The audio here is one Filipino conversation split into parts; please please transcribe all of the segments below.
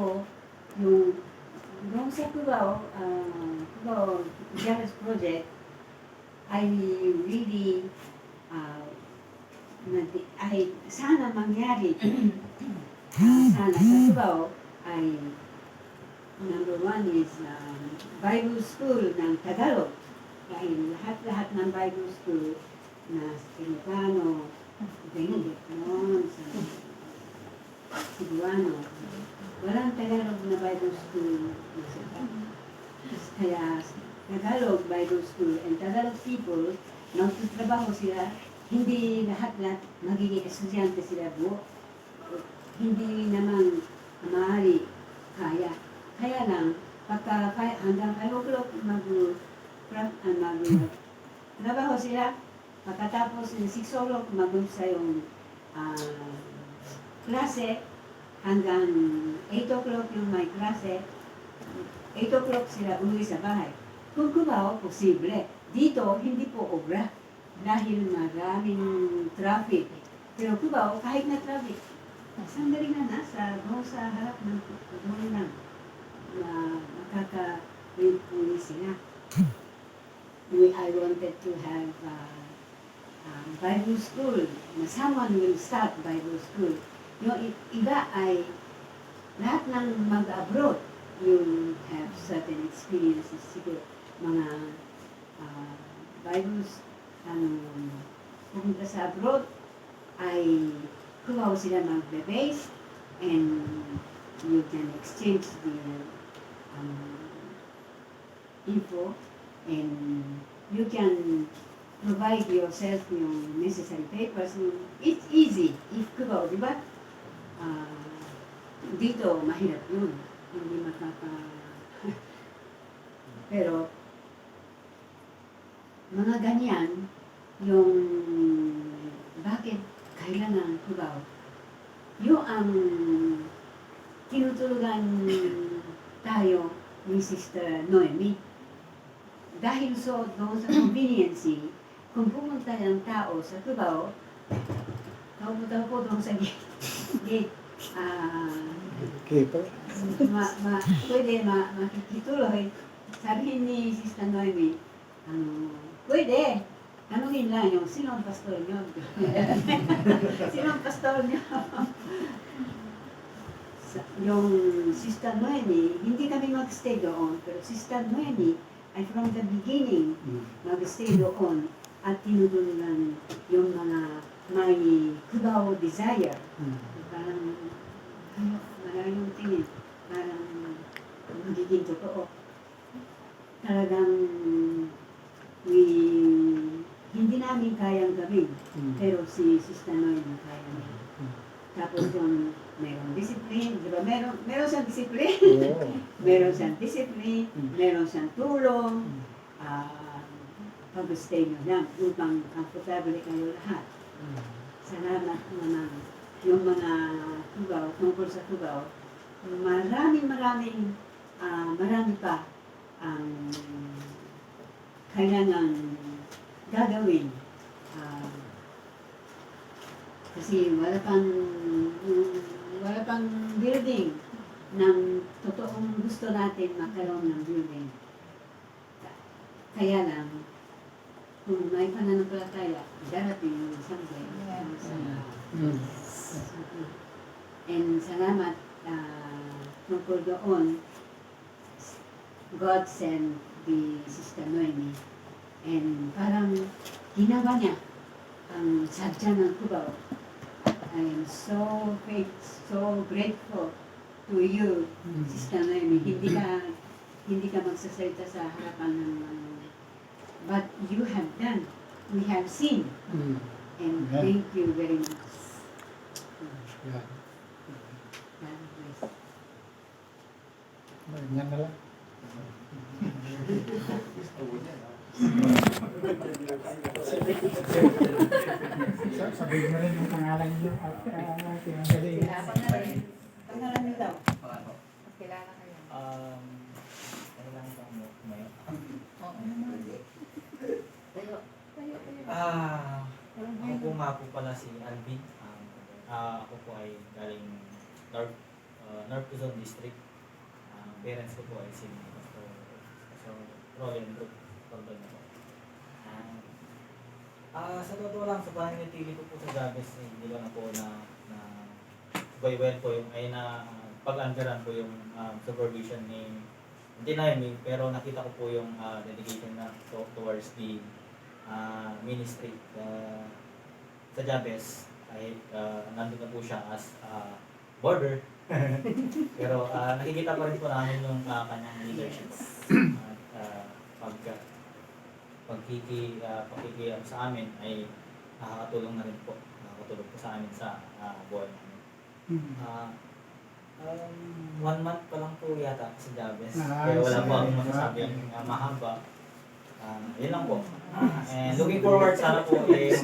ako, yung doon sa Cubao, Cubao Jazz Project, I really, ay sana mangyari, sana sa Cubao ay number one is Bible School ng Tagalog. Dahil lahat-lahat ng Bible School na Ilocano, Benedict noon, sa Cebuano, walang Tagalog na Bible School. Kaya Tagalog Bible School and Tagalog people, nagtatrabaho sila, hindi lahat magiging estudyante sila buo. Hindi naman maaari kaya. Kaya lang, pagka hanggang 5 o'clock trabaho sila, pagkatapos ng 6 o'clock mag-umpisa yung klase, hanggang 8 o'clock yung may klase, 8 o'clock sila umuwi sa bahay. Kung Cubao, posible. Dito, hindi po obra dahil maraming traffic. Pero Cubao, kahit na traffic, sandali na nasa harap ng doon lang na makaka-pulis sila. I wanted to have Bible school. Someone will start Bible school. Yung iba ay lahat ng mag-abroad. You have certain experiences siguro. Mga Bibles, pumunta sa abroad ay Cubao sila mag-base and you can exchange the info and you can provide yourself yung necessary papers. It's easy if Cubao, di ba? Dito, mahirap yun. Hindi Pero, mga ganyan, yung bakit kailangan Cubao, yung ang tinutulugan tayo ni Sister Noemi. Dahil doon sa conveniency, kung pumunta ng tao sa Cubao, pumunta po doon sa gate, pwede makikituloy. Sabihin ni Sister Noemi, pwede, tanungin lang yung sino ang pastor nyo? Sino ang pastor nyo? Yung Sister Noemi, hindi kami mag-stay doon, pero Sister Noemi ay from the beginning mag-stay doon at tinutulungan yung mga may Cubao desire. Parang, maraming tingin, parang magiging totoo. Talagang hindi namin kayang gawin, pero si Sister Noemi kaya niya. Tapos yung merong discipline, di ba? Meron siyang discipline. Meron siyang discipline, meron siyang tulong. Pag-stay nyo lang upang comfortable kayo lahat. Salamat naman yung mga Cubao, tungkol sa Cubao. Marami pa ang kailangan gagawin. Kasi wala pang building ng totoong gusto natin magkaroon ng building. Kaya lang, kung may pananampalataya, darating yung someday. And salamat tungkol doon, God sent the Sister Noemi. And parang ginawa niya ang sadya ng Cubao. I am so grateful to you, Sister Noemi. Hindi ka magsasalita sa harapan ng but you have done. We have seen. And thank you very much. God bless. Yan na lang. Sabihin mo rin yung pangalan niyo at pinanggaling. Pangalan niyo daw. Kilala kayo. Kailangan kang kumayo. Ako po nga po pala si Alvin. Ako po ay galing North Luzon District. Parents ko po ay si Pastor Roland Cordon na po. Sa totoo lang, sa pananatili ko po sa Jabez, hindi ko na po na buhay-buhay po yung, ay na pag-andaran po yung supervision ni Naomi, pero nakita ko po yung dedication na towards the ministry sa Jabez. Kahit nandun na po siya as border, pero nakikita pa rin po namin yung kanyang leadership at pakikiyam sa amin ay nakakatulong na rin po. Nakakatulong po sa amin sa buhay namin. 1 month pa lang po yata sa Jabez. Kaya wala po akong masasabing mahaba. Yun lang po. And looking forward, sana po Kasi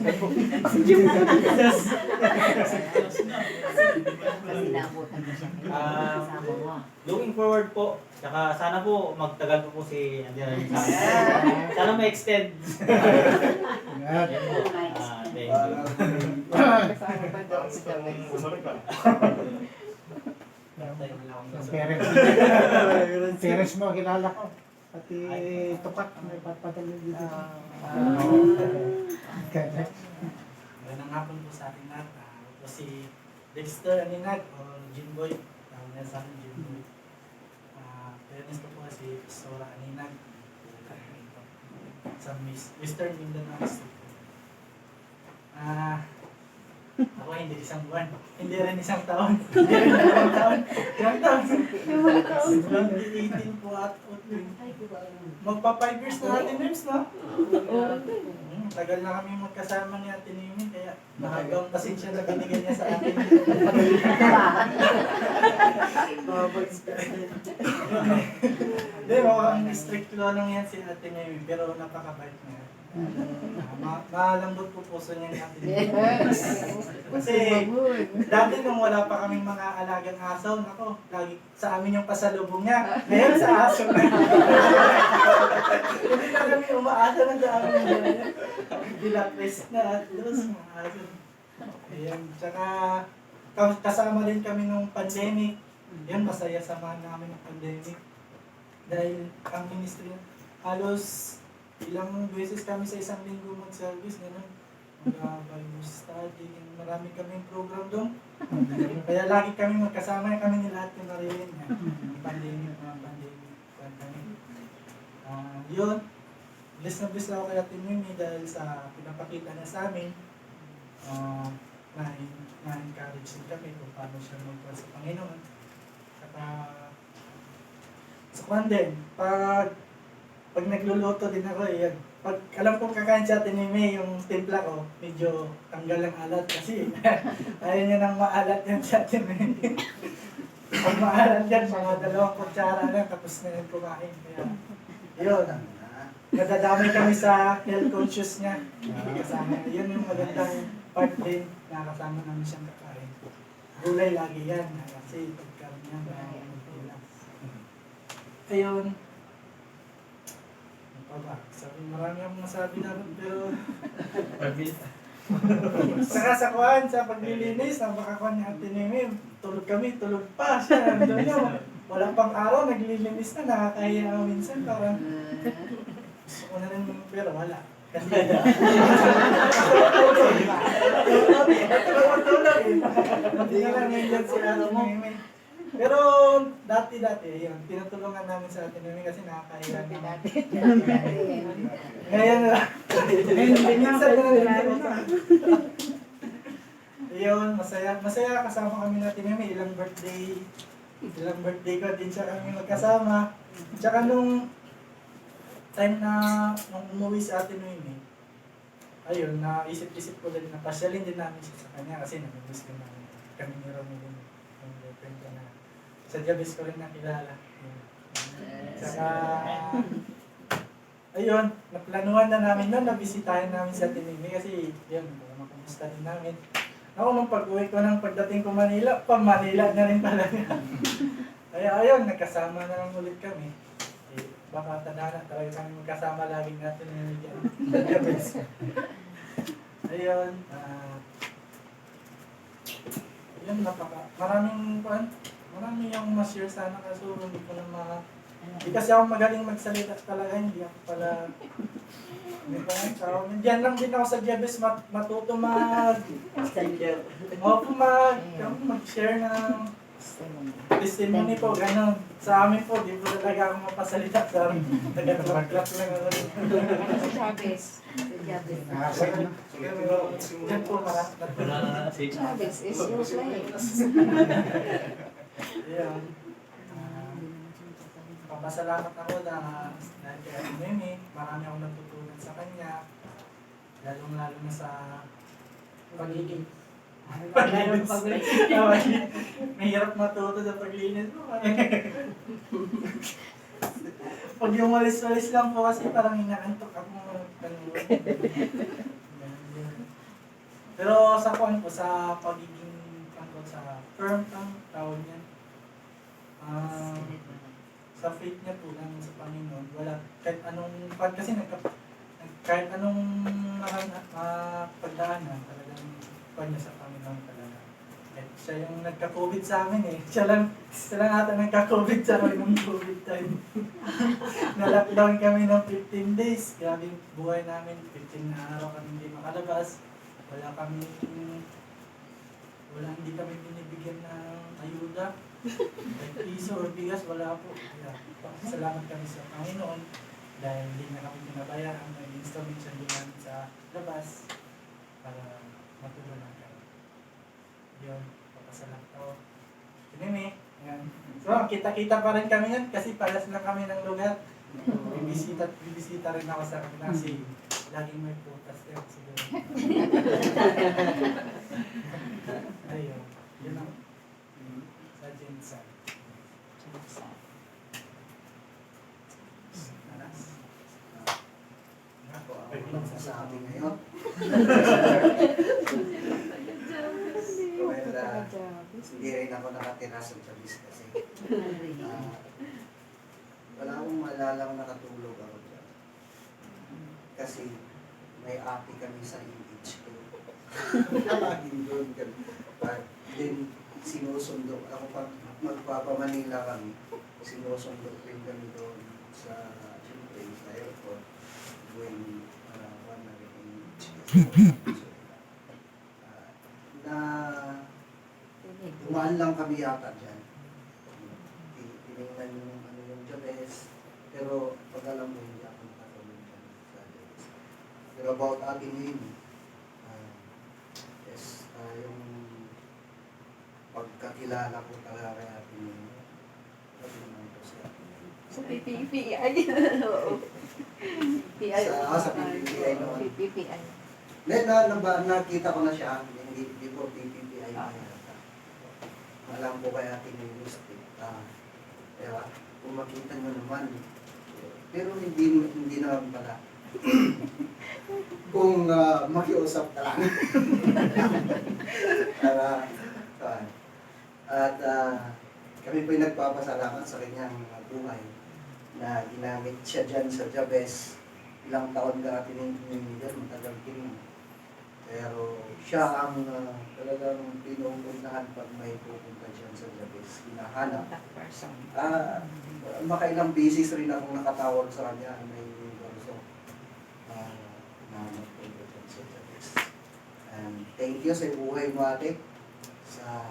naabutan mo siya. Kasama mo. looking forward po. Tsaka sana po magtagal po si Andiyan sa akin. Sana ma-extend. Ingat. Yan po. Thank you. Kasama ba daw si Jabez? Parents mo, kilala ko. Pati tukat, may patpadala dito. Magandang hapon po sa ating lahat. Ako si Dexter Aninag o Jimboy. Tawag niya sa akin Jimboy. Parents ko po si Pastora Aninag. Sa Western Mindanao District. Ako hindi isang buwan. Hindi rin isang taon. Hindi rin isang taon. Ilang taon? 2018 po at magpa 5 years na natin names, no? Tagal na kami magkasama ni Ate Nimi, kaya mahabang pasensya na binigyan niya sa atin. Hindi, mukhang strict law lang yan si Ate Nimi, pero napakabait niya. Malambot po puso niya ni Ate Nimi. Kasi dati nung wala pa kaming mga alagang aso, nako, lagi sa amin yung pasalubong niya. Ngayon sa aso na. Hindi na kami umaasa na sa amin yun. Dilapres na at dos mga aso. Ayan, tsaka kasama rin kami nung pandemic. Yan, masaya samahan namin ng pandemic. Dahil ang ministry, halos ilang beses kami sa isang linggo mag-service, gano'n. Mag-Bible study, marami kaming program doon. Kaya lagi kami magkasama, kami ni lahat yung narilin. Pandemic. Yun, bless na bless ako kay Ate Mimi dahil sa pinapakita niya sa amin. Na-encourage din kami kung paano siya magpapal sa Panginoon. Saka, sa kwan din, pag nagluluto din ako, yan. Pag alam kong kakain si Ate Nime, yung timpla ko, medyo tanggal ang alat kasi ayaw niya nang maalat yan si Ate Nime. Pag maalat yan, mga 2 kutsara lang, tapos na yung kumain. Kaya, yun. Nadadamay kami sa health conscious niya. Kasama. Yun yung magandang part din na kasama namin siyang kakain. Gulay lagi yan, kasi pagkaroon niya, magpilas. Ayun. Marami akong masabi namin, pero saka sa kuhan, sa paglilinis, ang bakakuhan ni Ate Nemi, tulog kami, tulog pa siya. Nandun niya, walang pang araw, naglilinis na, nakakahiya ako minsan. Parang gusto ko na rin, pero wala. Kasi tulog eh. Hindi na lang ngayon si Ate Nemi. Pero dati, yun, tinutulungan namin sa Ate Nemi kasi nakakahiya naman. Ngayon na. Minsan na rin. Ayun, masaya kasama kami natin Nemi. Ilang birthday ko din siya kami magkasama. Tsaka nung time na nung umuwi sa Ate Nemi, ayun, naisip-isip ko din na pasyalin din namin siya sa kanya kasi nag-miss din namin kami ni Romy din. Yung girlfriend ko na sa Jabez ko rin nakilala. Saka, ayun, naplanuhan na namin nun, nabisitahin namin sa Tinimi kasi yun, makumusta din namin. Ako nung pag-uwi ko ng pagdating ko Manila, pa-Manila na rin talaga. Kaya ayun, nagkasama na lang ulit kami. Baka tadhana talaga kami magkasama laging natin sa Jabez. Ayun, yun, maraming marami yung ma-share sana kaso hindi ko na hindi kasi ako magaling magsalita talaga, hindi ako pala hindi pa lang tao. Diyan lang din ako sa Jebes matuto mag-share ng testimony po, gano'n. Sa amin po, di po talaga ako mapasalita sa amin. Taga-clap lang ako. Sa Chavez. Sa Chavez. Nakasaya na. Yan po, Chavez is useless. Ayan. Papasalamat ako na dahil kay Ate Mimi, marami akong natutunan sa kanya. Lalong-lalo na sa pagiging mahirap matuto sa paglinis mo. Pag yung walis-walis lang po kasi parang inaantok ako. Pero sa kuwan po, sa pagiging sa firm ang tawag niya. Sa faith niya po ng sa Panginoon, wala kahit anong kahit anong pagdaanan talagang kuwan niya sa Panginoon talaga. Kahit siya yung nagka-COVID sa amin eh. Siya lang ata nagka-COVID sa amin ng COVID time. Na-lockdown kami ng 15 days. Grabe yung buhay namin. 15 na araw kami hindi makalabas. Hindi kami binibigyan ng ayuda. Like piso or bigas, wala po. Kaya, salamat kami sa Panginoon dahil hindi na kami pinabayaan. May installation din namin sa labas para matulungan kami. Yun, papasalamat ako. Kinimi, yan. So, kita-kita pa rin kami yan kasi palas lang kami ng lugar. Bibisita rin ako sa kanila kasi laging may putas yan siguro. Ayun, yun ang sa Jensen. Ako ang magsasabi ngayon. Hindi rin ako nakatira sa Chavez kasi. Wala akong malalang nakatulog ako dyan. Kasi may ate kami sa EHQ. Laging doon kami. But then, sinusundo. Ako pag magpapamanila kami, sinusundo rin kami doon sa airport. Going, one na rin EHQ. Dumaan lang kami yata dyan. Tinignan yung ano yung Jabez. Pero pag alam mo, hindi ako nakatulog dyan sa Jabez. Pero about ating yun, yung pagkakilala ko talaga kay ating yun, pati naman ko sa ating yun. Sa PPPI. Oo. Sa PPPI noon. PPPI. Nakita ko na siya, hindi before PPPI na yata. Alam ko kaya ating yung mistake. Kaya kung makita nyo naman, pero hindi naman pala. Kung makiusap ka lang. At kami po'y nagpapasalamat sa kanyang buhay na ginamit siya dyan sa Jabez. Ilang taon ka pininigan, matagal din. Pero siya ang talagang pinupuntahan pag may pupunta dyan sa Jabez. Hinahanap. Makailang beses rin akong nakatawag sa kanya. May universo na magpunta dyan sa Jabez. And thank you sa buhay mo ate. Sa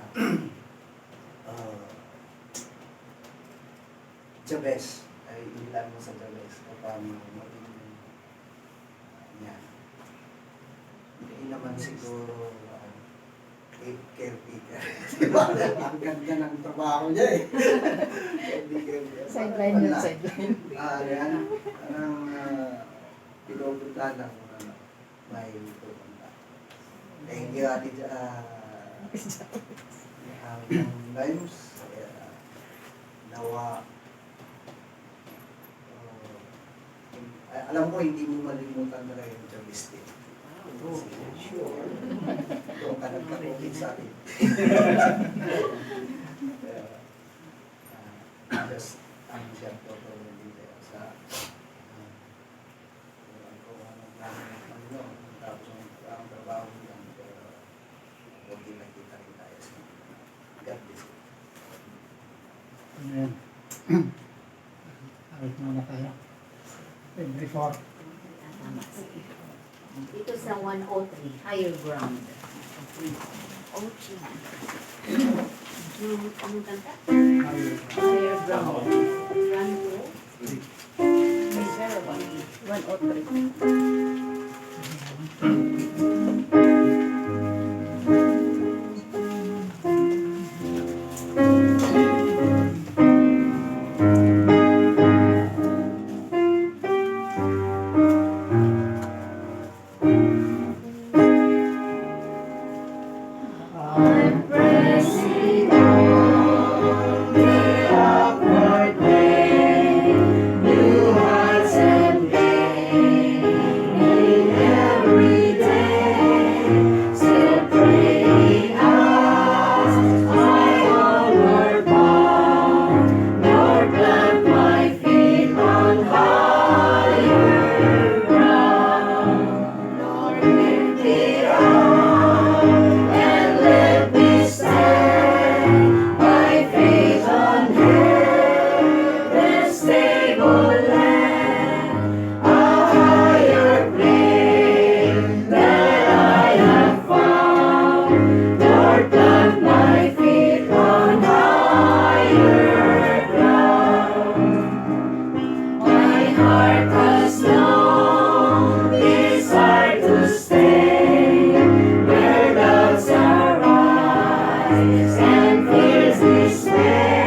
Jabez. Ay inilan mo sa Jabez. Paano maging yan. Hindi naman siguro caretaker. Diba? Ang ganda ng trabaho niya eh. Sideline yun, sideline. Yan. Parang pinupunta lang may pupunta. Thank you ate Limes. Nawa alam ko hindi mo malimutan na rin yung Jabez din. Sure. Doon ka nagkakukit sa atin. Just, ang siya totoo dito sa kung anong plano ng Panginoon. Tapos ang trabaho niya. Pero huwag nakita rin tayo sa God bless you. Ano yan? Awit muna tayo. Every 4. Dito sa 103, higher ground. Anong kanta? Higher ground. 103. I'm Pressing on the upward way, new heights and gaining every day. Still praying as I onward bound, Lord, plant my feet on higher ground. Lord, lift me up and let me stand by faith on heaven's stable land, a higher plane that I have found. Lord, plant my feet on higher ground. My heart has long desired to stay where doubts arise and fears dismay.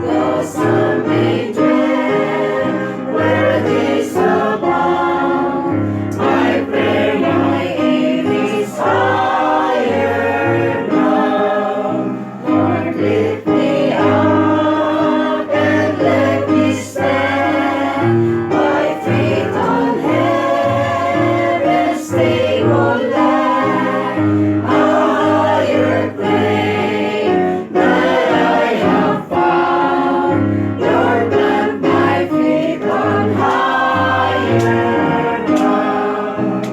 Though some may dread where these abound, my prayer, my aim is higher ground. Lord, lift me up and let me stand by faith on heaven's stable land, a higher plane that I have found. Lord, plant my feet on higher ground.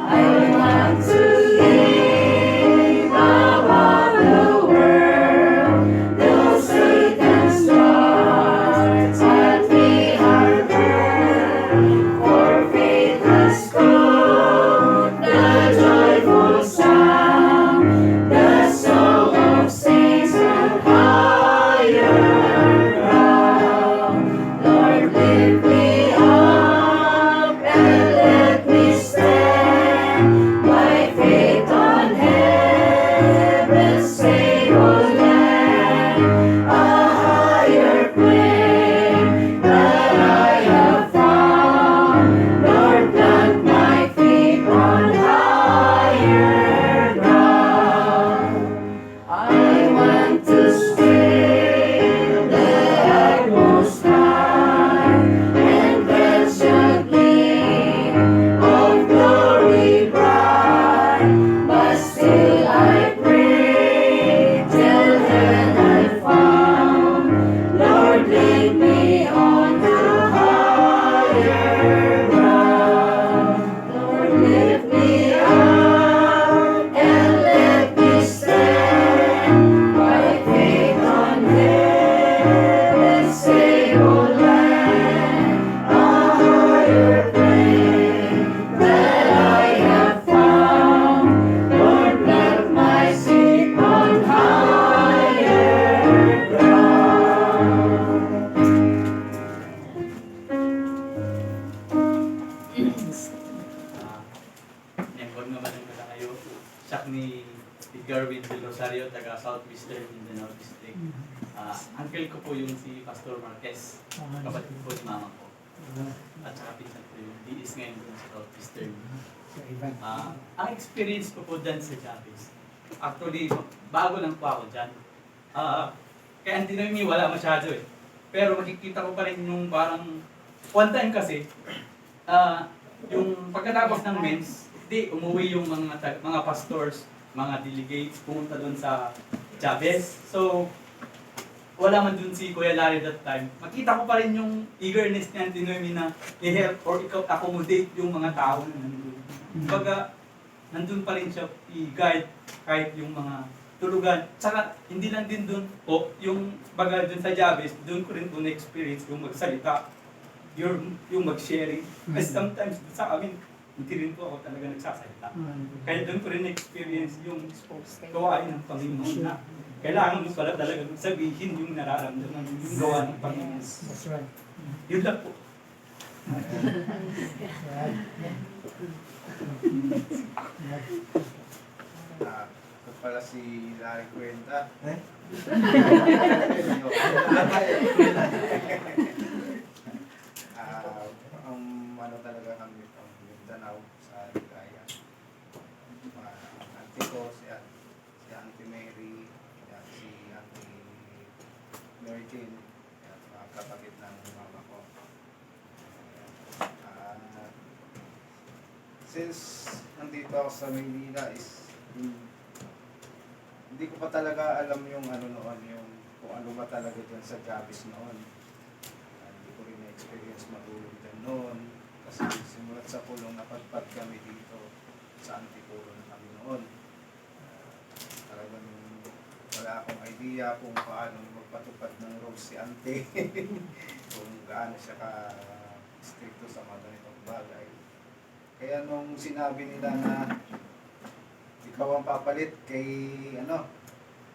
I want to live above the world, though Satan's darts at me are hurled. For faith has come, the joyful sound, the song of saints on higher ground. Lord, lift me up and let me stand by faith on heaven's stable land, a higher plane that I have found. Lord, plant my feet on higher ground. I want to scale the utmost high and catch a gleam of glory bright. But still I pray till heaven I found. Lord, lead me on to higher ground. Lord, lift me up and let me stand by faith on heaven's stable land, a higher plane that I have found. Lord, plant my feet on higher ground. Nembag naman ang pala kayo. Siya ni Garwin Del Rosario, taga Southwestern Mindanao District. Uncle ko po yung si Pastor Marquez, kapatid po ni mama ko. At saka pinsan ko yung DIS ngayon po sa Southwestern. Sa Ivan. Ang experience ko po dyan sa Chavez, actually, bago lang po ako dyan. Kaya hindi namin wala masyado eh. Pero makikita ko pa rin yung parang, one time kasi, yung pagkatapos ng men's, umuwi yung mga pastors, mga delegates, pumunta doon sa Chavez. So, wala man dun si Kuya Larry that time. Makita ko pa rin yung eagerness niya, Tinoy na i-help or accommodate yung mga tao na nandun. Kumbaga, nandun pa rin siya i-guide kahit yung mga tulugan. Tsaka hindi lang din doon, yung baga doon sa Jabez, doon ko rin na-experience yung magsalita, yung mag-sharing. Kasi sometimes sa amin, hindi rin po ako talaga nagsasalita. Kaya doon ko rin na-experience yung gawain ng Panginoon na kailangan mo pala talaga sabihin yung nararamdaman, yung gawa ng Panginoon. That's right. Yun lang po. Ito pala si Larry Cuenta. Eh? Ang ano talaga kami pang Mindanao sa Ligaya. Ang auntie ko, si Auntie Mary, si Auntie Mary Jane, at mga kapatid ng mama ko. Since nandito ako sa Maynila is hindi ko pa talaga alam yung ano noon, yung kung ano ba talaga dyan sa Jabez noon. Hindi ko rin na-experience matulog dyan noon. Kasi simulat sa pulong napadpad kami dito sa Antipolo na kami noon. Talagang wala akong idea kung paano magpatupad ng rules si Ante. Kung gaano siya ka-stricto sa mga ganitong bagay. Kaya nung sinabi nila na ikaw ang papalit kay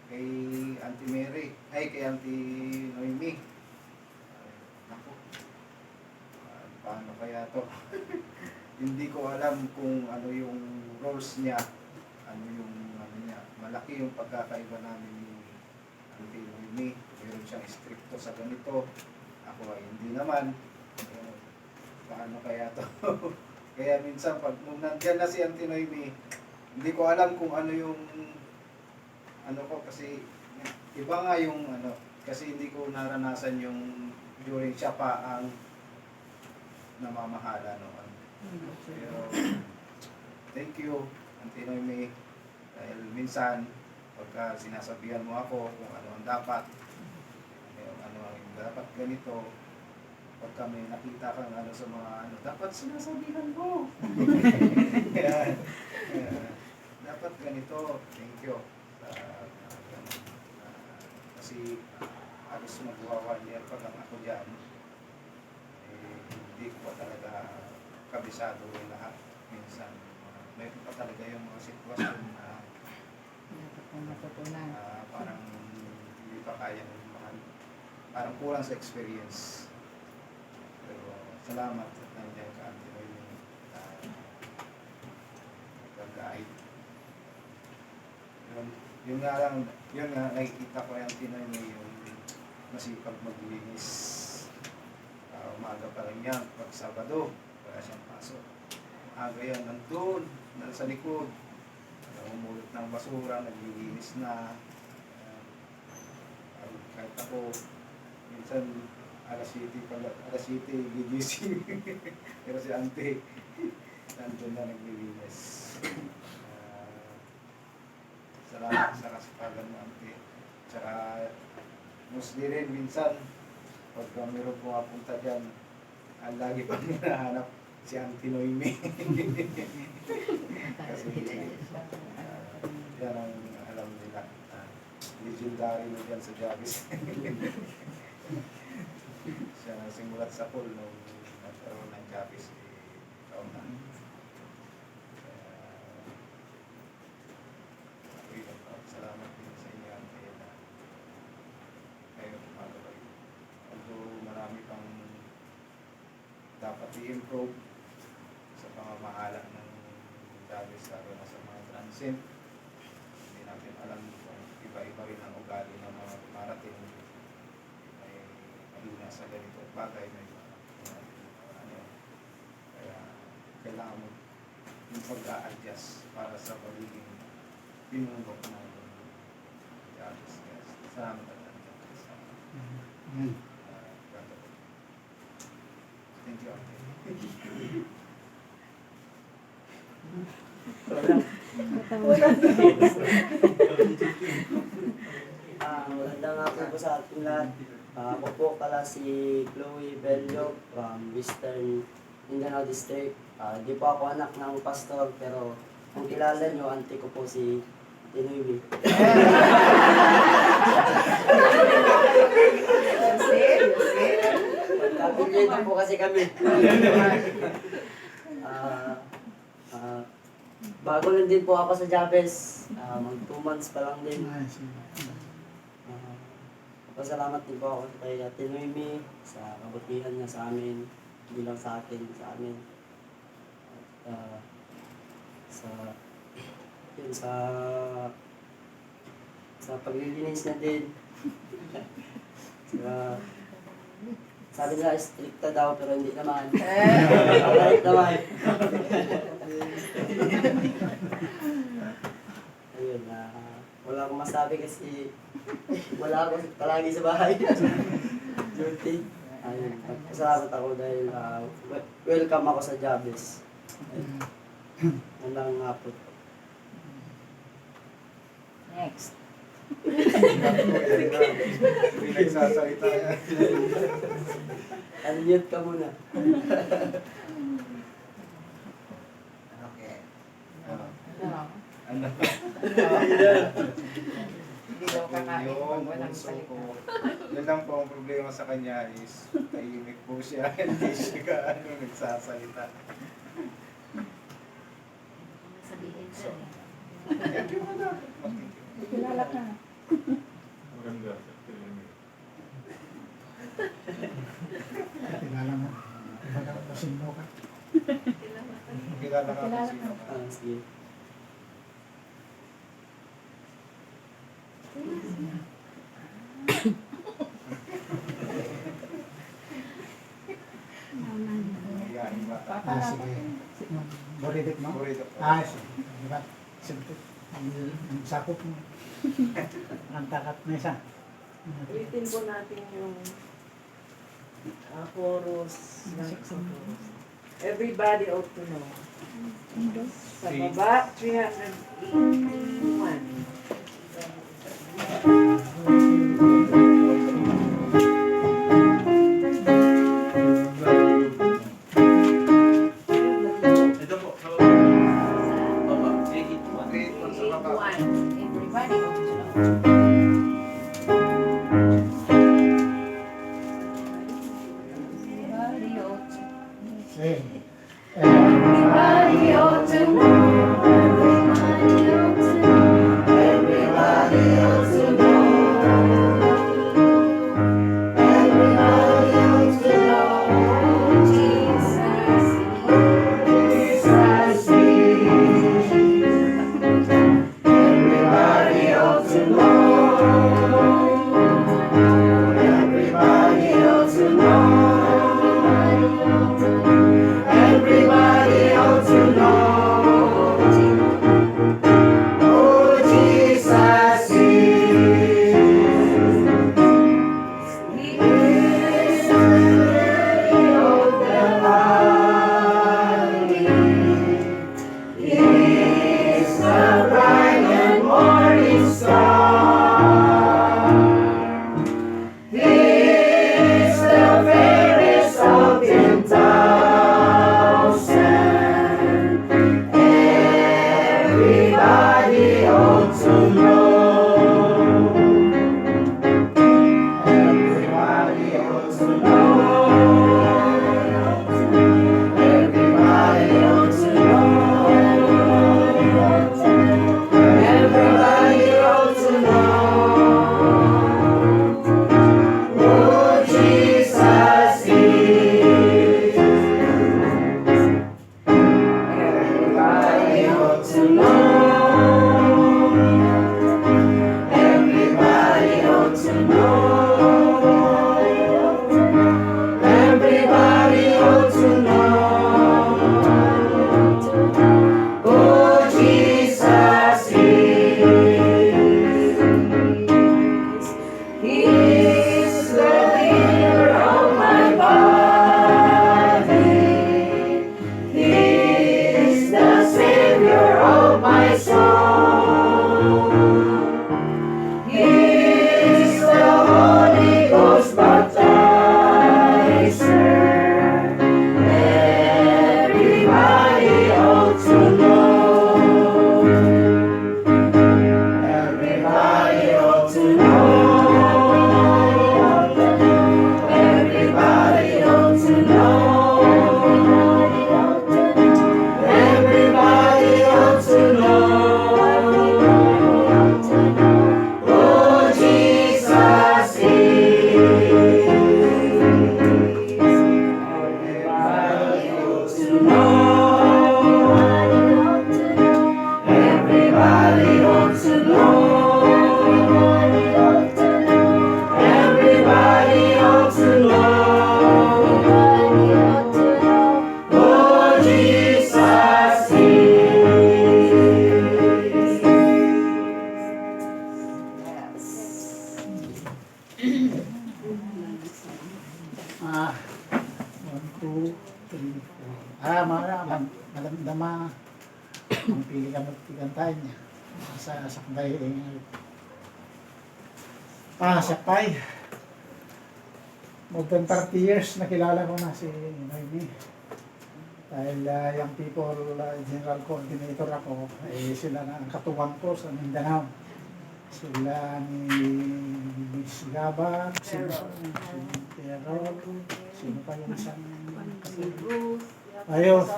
kay Auntie Mary, kay Auntie Noemi. Naku, paano kaya to? Hindi ko alam kung ano yung roles niya, ano yung ano niya. Malaki yung pagkakaiba namin ni Auntie Noemi. Meron siyang stricto sa ganito. Ako ay hindi naman. Paano kaya to? Kaya minsan pag nung nandiyan na si Auntie Noemi, hindi ko alam kung ano yung ano ko kasi iba nga yung ano kasi hindi ko naranasan yung during siya pa ang namamahala noon. Pero thank you Auntie Noemi dahil minsan pagka sinasabihan mo ako kung ano ang dapat ano ang dapat ganito pagka may nakita kang ano sa mga ano dapat sinasabihan mo. Kaya, dapat ganito, thank you. Kasi halos mag-1 year pa lang ako dyan. Hindi ko pa talaga kabisado yung lahat. Minsan, mayroon pa talaga yung mga sitwasyon na parang hindi pa kaya ng mga parang kulang sa experience. Pero salamat at nandiyan ka Auntie Noemi pag-guide. Yun nga lang, yun nga nakikita ko yung Auntie Noemi yung masipag maglinis. Umaga pa rin yan, pag Sabado, wala siyang pasok. Aga yan, nandun, sa likod. Umulot ng basura, naglilinis na. Kahit ako, minsan alas 7 gigising. Pero si Auntie, nandun na naglilinis. Salamat sa kasipagan mo Auntie. Tsaka mostly rin minsan, pagka meron pumapunta dyan, ang lagi pa hinahanap si Auntie Noemi. Kasi yan ang alam nila. Legendary mo dyan sa Jabez. Siya nang simulat sa pool nung nagkaroon ng Jabez. Ikaw na. Salamat din sa inyo Auntie na kayo tumagabay. Although marami pang dapat i-improve sa pamamahala ng Jabez lalo na sa mga transient. Hindi natin alam kung iba-iba rin ang ugali ng mga marating may mahina sa ganito bagay may ano. Kaya kailangan mo yung pag-a-adjust para sa pagiging pinunok ng Jabez. Salamat at nandiyan sa thank you Auntie. Magandang hapon po sa ating lahat. Ako po pala si Chloe Bello from Western Mindanao District. Di po ako anak ng pastor pero kung kilala nyo, auntie ko po si Tinoymi. Magkapilito po kasi kami. Bago lang din po ako sa Jabez. Mag 2 months pa lang din. Pasalamat din po ako kay Ate Noemi sa kabutihan niya sa amin, hindi lang sa akin, sa amin. At, sa paglilinis niya din. Sabi nila stricta daw pero hindi naman. Alright naman. Ayun, wala akong masabi kasi wala ako palagi sa bahay. Duty. Ayun, pasalamat ako dahil welcome ako sa Jabez. Ayun lang nga po. Next. Hindi nagsasalita yan. Unmute ka muna. Okay. Ano? Hindi daw kakain Yung pag walang bunso salita. ko, yun lang po ang problema sa kanya is tahimik po siya, hindi siya nagsasalita. Sabihin So, ka. thank you na. Kilala ka. Kilala mo. Baga kasing mo ka. Kilala ka kung sino ka. Sige. Mahihain ba? Sige. Boridik mo? Burrito po. Sige. Diba? Siyempre. Ang sakop mo. Ang takat na isa. Ulitin po natin yung chorus ng chorus. Everybody ought to know. Sa baba, 381. Ito po. So, baba. Take it one. Grade 1 sa baba. 81. Everybody ought to know. Everybody ought to know. Sige. Everybody ought to know. Everybody ought to know. Everybody ought to know. Everybody ought to know. Jesus is. Everybody ought to know. Everybody ought to know. Everybody ought to know. Oh, Jesus is. He is the lily of the valley. He is the bright and morning star. He is the fairest of 10,000. Everybody ought to know. Everybody ought to know. Everybody ought to know. Everybody ought to know. Oh, Jesus is. Everybody ought to know. Everybody ought to know. 1, 2, 3, 4. Malamdama. Ang pili ka magtigantahin niya. Sa sakbay. Sakbay. More than 30 years nakilala ko na si Noemi. Dahil yung people general coordinator ako, sila na ang katuwang ko sa Mindanao. Sila ni Miss Gaba, si Terror, sino pa yung isang ayos.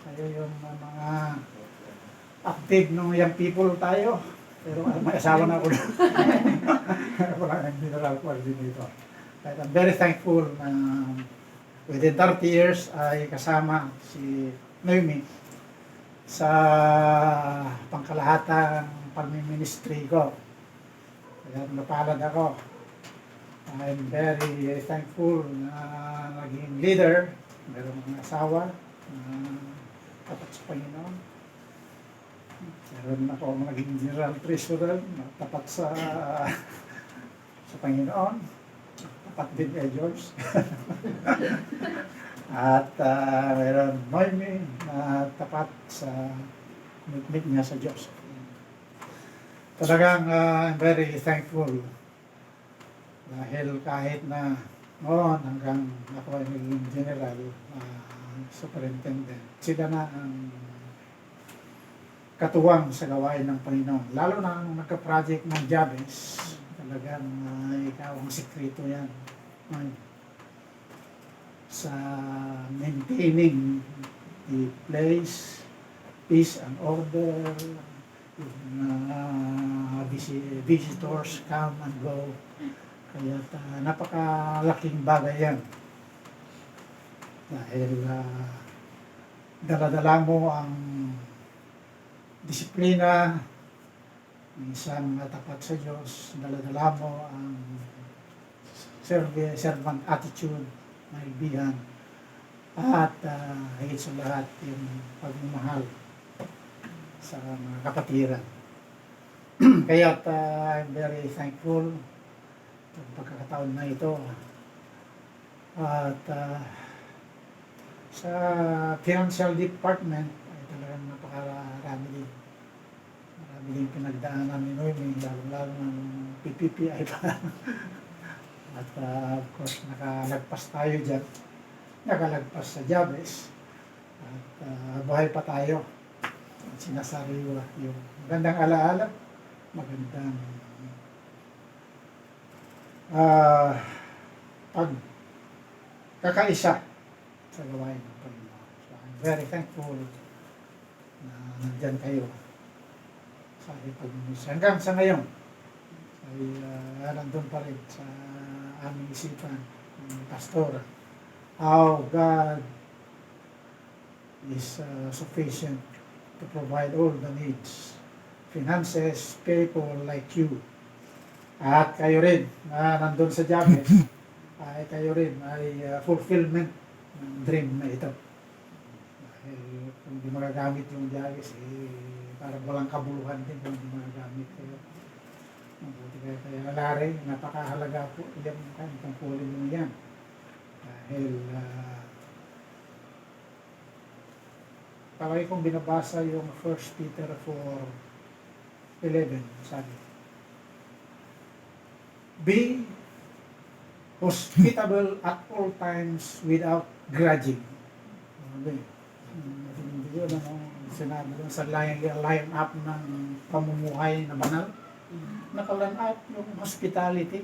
Kayo yung mga active ng young people tayo. Pero may asawa na ako. Wala nang general coordinator. But I'm very thankful na within 30 years ay kasama si Noemi sa pangkalahatang pag-ministry ko. Kaya napalad ako. I'm very thankful na naging leader. Meron mga asawa na tapat sa Panginoon. Meron ako naging general treasurer na tapat sa Panginoon. Tapat din kay George. At meron Noemi na tapat sa commitment niya sa Diyos. Talagang I'm very thankful dahil kahit na noon hanggang ako ay naging general superintendent, sila na ang katuwang sa gawain ng Panginoon. Lalo na nung nagka-project ng Jabez, talagang ikaw ang sekreto yan. Sa maintaining the place, peace and order, visitors come and go. Kaya napakalaking bagay yan. Dahil daladala mo ang disiplina, isang tapat sa Diyos, daladala mo ang servant attitude, maibigan, at higit sa lahat yung pagmamahal sa mga kapatiran. Kaya I'm very thankful sa pagkakataon na ito. At sa financial department ay talagang napakarami din. Marami din pinagdaanan ni Noemi, lalo ng PPPI pa. At of course, nakalagpas tayo dyan. Nakalagpas sa Jabez. At buhay pa tayo. At sinasariwa yung magandang alaala, magandang pagkakaisa sa gawain ng Panginoon. So I'm very thankful na nandyan kayo sa pag-ministry. Hanggang sa ngayon, ay nandun pa rin sa aming isipan ng pastor. How God is sufficient to provide all the needs. Finances, people like you. At kayo rin, nandun sa Jabez, ay kayo rin ay fulfillment ng dream na ito. Dahil kung di magagamit yung Jabez, parang walang kabuluhan din kung di magagamit kayo. Mabuti kaya Larry, napakahalaga po yung tungkulin mo yan. Dahil palagi kong binabasa yung 1 Peter 4:11, sabi, be hospitable at all times without grudging. Hindi yun sinabi doon sa line up ng pamumuhay na banal. Nakaline up yung hospitality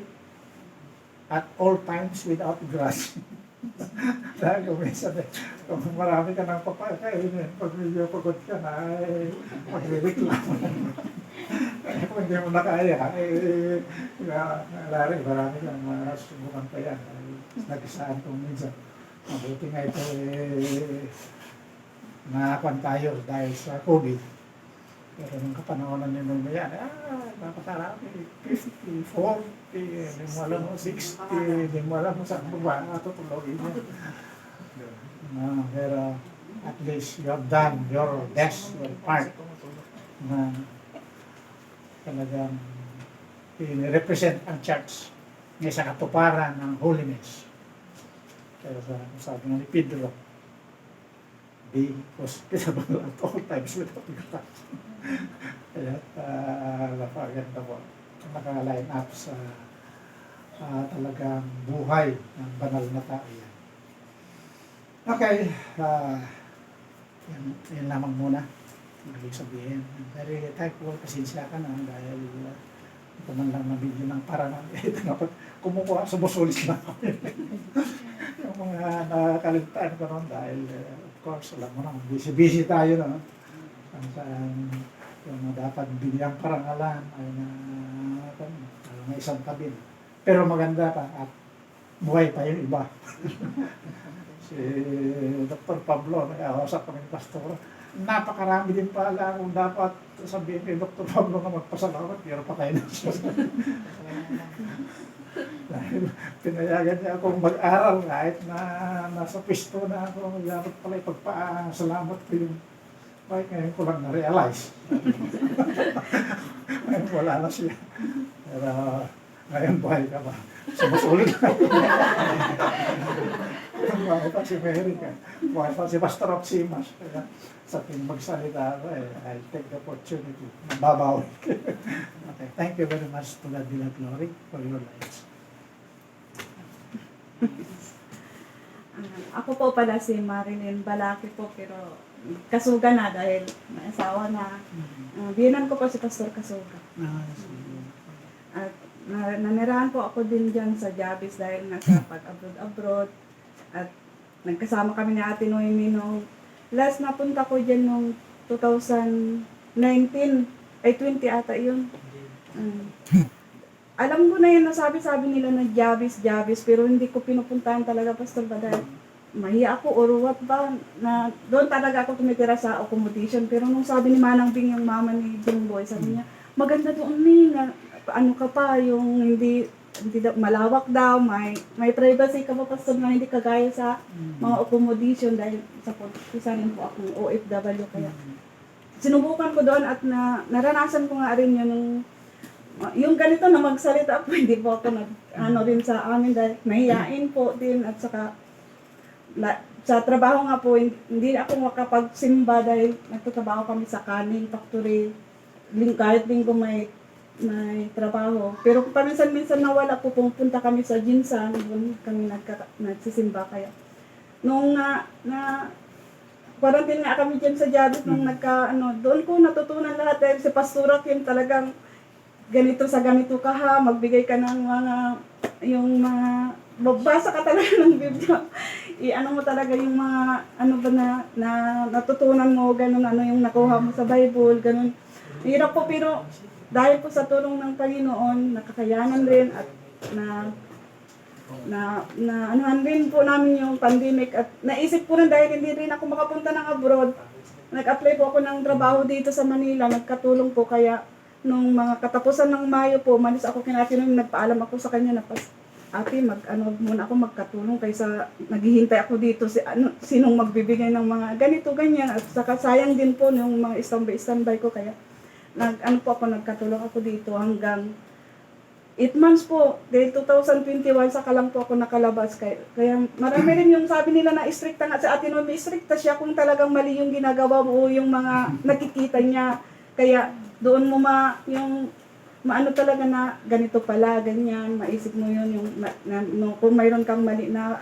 at all times without grudging. Dahil minsan kung marami ka ng papakainin, pag medyo pagod ka na, ay magre-reklamo. Kung hindi mo na kaya, Larry, marami kang subukan pa yan. Nagisaan kong minsan. Mabuti nga ito, nakakuan tayo dahil sa COVID. Pero nung kapanahonan ni Noemi yan, napakarami, 50, 40, hindi mo alam mo, 60, hindi mo alam mo saan ba, tutulogin mo. Pero at least you have done your best, your part, na talagang represent ang church ngay sa katuparan ng holiness. Kaya sabi nga ni Pedro, be hospitable at all times without God. Kaya napaganda po naka-line up sa talagang buhay ng banal na tao yan. Okay, yan lamang muna. Ibig sabihin, very thankful, pasensya ka na dahil ito man lang nabigyan ng parang ito nga pag kumukuha, sumusulit lang ako. Yung mga nakakaligtaan ko noon dahil of course, alam mo naman, busy tayo no? Saan yung dapat bigyang parangalan ay na isang tabi. Pero maganda pa at buhay pa yung iba. Si Dr. Pablo, nag-awasak kami ng pastor. Napakarami din pala kung dapat sabihin kay Dr. Pablo na magpasalamat, pero patay na siya. Dahil pinayagan niya akong mag-aral kahit na nasa pisto na ako, dapat pala ipagpasalamat ko yung bakit ngayon ko lang na-realize. Ngayon wala na siya. Pero ngayon buhay ka ba? Sumusulit na. Buhay pa si Mary ka. Buhay pa si Pastor Opsimas. Kaya sa ating magsalita ako I'll take the opportunity. Nababawi. Okay. Thank you very much to God be the glory for your lives. Ako po pala si Marilyn Balaki po, pero Kasuga na dahil may asawa na. Biyanan ko po si Pastor Kasuga. At nanirahan po ako din dyan sa Jabis dahil nasa pag-abroad. At nagkasama kami ni Ate Noemi nung last napunta ko dyan nung 2019. Ay 20 ata yun. Alam ko na yun, nasabi-sabi nila na Jabis, pero hindi ko pinupuntahan talaga, Pastor, ba dahil mahiya ako or what ba, na doon talaga ako tumitira sa accommodation. Pero nung sabi ni Manang Bing, yung mama ni Jungboy, sabi niya, maganda doon na ano ka pa, yung hindi malawak daw, may privacy ka pa, Pastor, na hindi kagaya sa mga accommodation dahil sa isa rin po akong OFW. Kaya sinubukan ko doon at naranasan ko nga rin yun yung ganito na magsalita po, hindi po ako rin sa amin dahil nahiyain po din at saka sa trabaho nga po, hindi ako makapagsimba dahil nagtatrabaho kami sa kaning factory. Kahit linggo may trabaho. Pero paminsan-minsan nawala po, pumunta kami sa Jinsan, doon kami nagsisimba. Kaya nung quarantine nga kami dyan sa Jabis, nung doon ko natutunan lahat dahil si Pastora Kim talagang ganito sa ganito ka ha, magbigay ka ng magbasa ka talaga ng Biblia. I-ano mo talaga yung mga, na natutunan mo, ganun, yung nakuha mo sa Bible, ganun. Hirap po, pero dahil po sa tulong ng Panginoon, nakakayanan rin at anuhan rin po namin yung pandemic at naisip ko rin dahil hindi rin ako makapunta ng abroad. Nag-apply po ako ng trabaho dito sa Manila, nagkatulong po kaya nung mga katapusan ng Mayo po, malis ako kinatinong, nagpaalam ako sa kanya na ate, muna ako magkatulong kaysa naghihintay ako dito sinong magbibigay ng mga ganito, ganyan. At saka sayang din po yung mga standby ko. Kaya nagkatulong ako dito hanggang 8 months po. Dahil 2021, saka lang po ako nakalabas. Kaya marami rin yung sabi nila na istrikta nga sa atin. Istrikta siya kung talagang mali yung ginagawa mo o yung mga nakikita niya. Kaya doon mo maano talaga na ganito pala, ganyan, maisip mo yun, kung mayroon kang mali na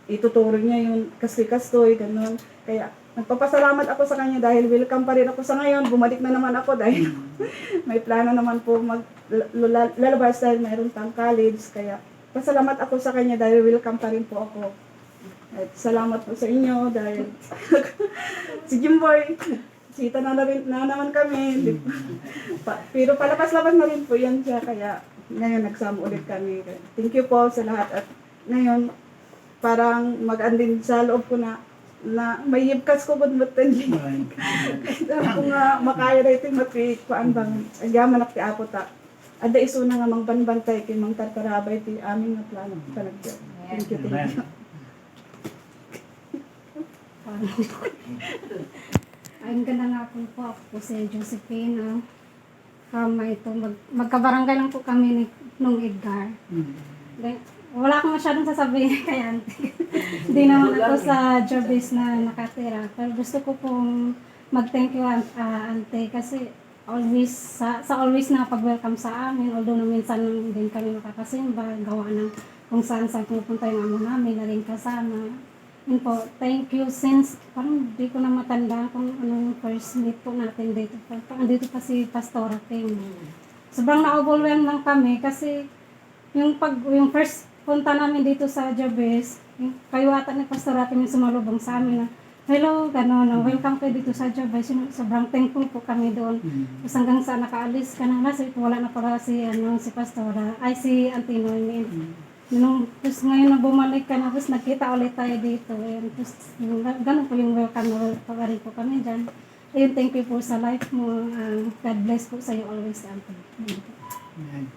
ituturo niya yung kasi-kastoy, gano'n. Kaya nagpapasalamat ako sa kanya dahil welcome pa rin ako sa ngayon, bumalik na naman ako dahil may plano naman po lalabas dahil mayroon pang college, kaya pasalamat ako sa kanya dahil welcome pa rin po ako. At salamat po sa inyo dahil si Jimboy, sita na naman kami. Pero palabas-labas na rin po yan siya. Kaya ngayon nagsama ulit kami. Thank you po sa lahat. At ngayon parang mag-andin sa loob ko na may yibkas ko kung matandin. Kaya kung makaya rin ito paan bang agyaman at tiapo ta. Ada iso na nga mang banbantay kay mang tartarabay ti aming na plano. Thank you. Ang ganda nga po si Josephine. Magkabarangay lang po kami ni nung Edgar. Mm. Then, wala akong masyadong sasabihin kay auntie. Hindi naman ako sa Jobis na nakatira. Pero gusto ko pong mag-thank you auntie kasi always sa always na pag-welcome sa amin. Although na minsan lang din kami makakasimba, gawa ng kung saan pupunta yung amo namin na rin kasama. Yun po, thank you since parang di ko na matanda kung anong first meet po natin dito. Andito pa si Pastora King. Sobrang na-overwhelm lang kami kasi yung first punta namin dito sa Jabez, yung kayuatan ni Pastora King yung sumalubong sa amin na, hello, gano'n, welcome kayo dito sa Jabez. Sobrang thankful po kami doon. Tapos hanggang sa nakaalis ka na, wala na pala si Pastora, si Auntie Noemi. Tapos ngayon na bumalik ka na, tapos nakita ulit tayo dito. Tapos ganun po yung welcome na pa rin po kami dyan. Ayun, thank you po sa life mo. God bless po sa iyo always, Auntie. Ayan.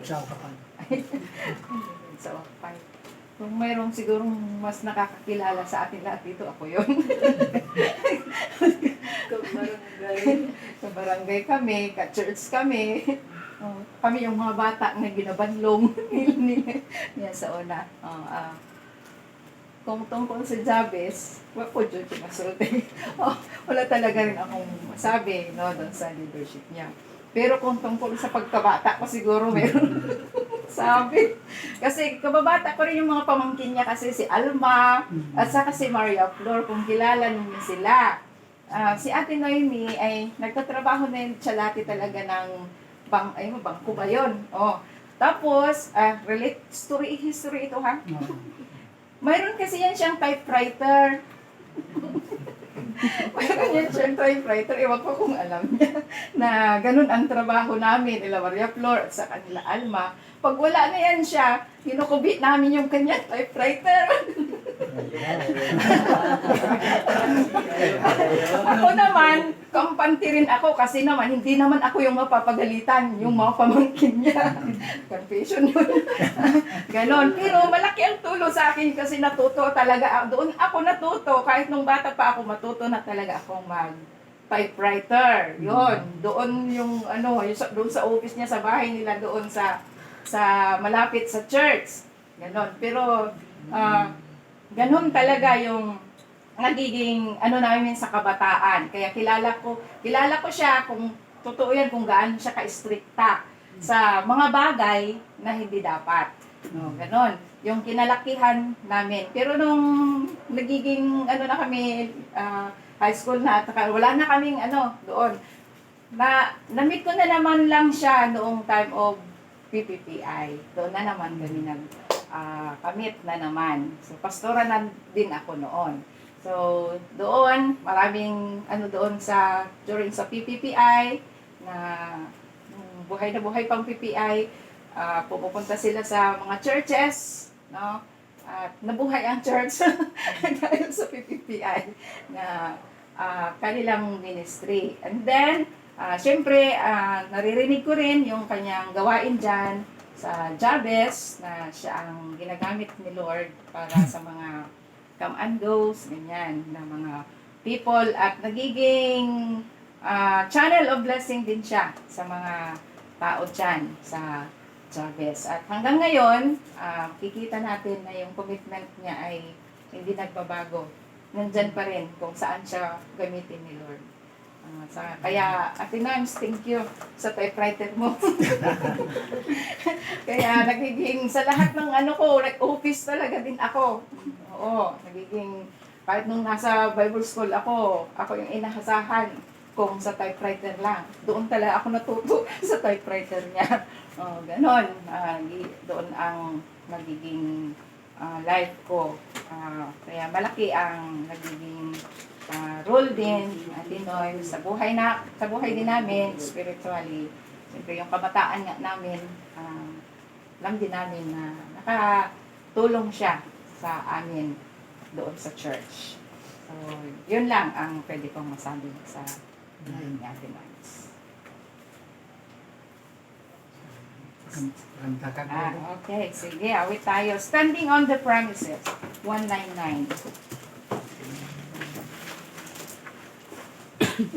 Shout ka pa. So, fine. Kung mayroong sigurong mas nakakakilala sa atin lahat dito, ako yun. Ka-barangay kami, ka-church kami. Kami yung mga bata na ginabanlong niya sa una. Kung tungkol sa Jabez, wala po dyan pinasulti. Wala talaga rin akong masabi doon sa leadership niya. Pero kung tungkol sa pagkabata ko, siguro meron sabi. Kasi kababata ko rin yung mga pamangkin niya kasi si Alma at saka si Maria Flor, kung kilala niyo sila. Si Ate Noemi ay nagtatrabaho na yun siya lati talaga ng bangko ba yun? Tapos, history ito ha. Mayroon kasi yan siyang typewriter. Mayroon yan siyang typewriter. Ewan ko kung alam niya na ganun ang trabaho namin, nila Maria Flor at sa kanila Alma. Pag wala na yan siya, kinukubit namin yung kanyang typewriter. Ako naman, kampante rin ako kasi naman, hindi naman ako yung mapapagalitan, yung mga pamangkin niya. Confession yun. Ganon. Pero malaki ang tulo sa akin kasi natuto talaga. Doon ako natuto, kahit nung bata pa ako, matuto na talaga akong mag-typewriter. Yun. Doon yung doon sa office niya, sa bahay nila, doon sa malapit sa church. Ganon. Pero, ganon talaga yung nagiging namin sa kabataan. Kaya kilala ko siya kung totoo yan, kung gaano siya ka-stricta sa mga bagay na hindi dapat. Ganon. Yung kinalakihan namin. Pero nung nagiging na kami, high school na, at wala na kaming doon. Na-meet ko na naman lang siya noong time of PPPI. Doon na naman kami kamit na naman. So, pastora na din ako noon. So, doon, maraming doon during sa PPPI, na buhay na buhay pang PPI, pumupunta sila sa mga churches, no? At nabuhay ang church dahil sa PPPI na kanilang ministry. And then, syempre, naririnig ko rin yung kanyang gawain dyan sa Jabez na siya ang ginagamit ni Lord para sa mga come and goes, ganyan, na mga people at nagiging channel of blessing din siya sa mga tao dyan sa Jabez. At hanggang ngayon, kikita natin na yung commitment niya ay hindi nagbabago. Nandyan pa rin kung saan siya gamitin ni Lord. Kaya, Ate Nams, thank you sa typewriter mo. Kaya nagiging, sa lahat ng office talaga din ako. Oo, nagiging, kahit nung nasa Bible school ako yung inahasahan kung sa typewriter lang. Doon talaga ako natuto sa typewriter niya. Ganon. Doon ang nagiging life ko. Kaya malaki ang nagiging role din sa buhay din namin spiritually. Siyempre yung kabataan namin, alam din namin na nakatulong siya sa amin doon sa church. So, yun lang ang pwede kong masabi sa ating lives. Okay, sige, awit tayo. Standing on the Promises, 199. Right,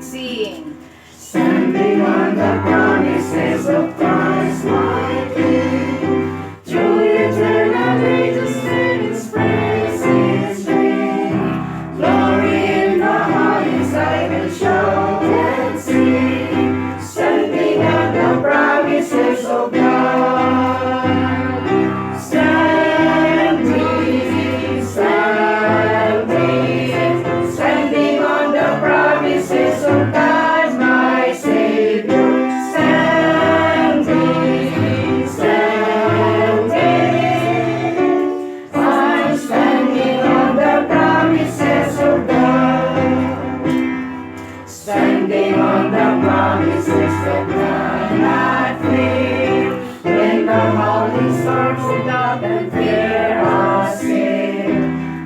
sing. Standing on the promises of Christ my King, through eternal ages let His praises ring. Glory in the highest I will shout and sing, standing on the promises of God. Standing, standing, standing on the promises of God, my Savior. Standing, standing, I'm standing on the promises of God. Standing on the promises that cannot fail. When the howling storms of doubt and fear assail,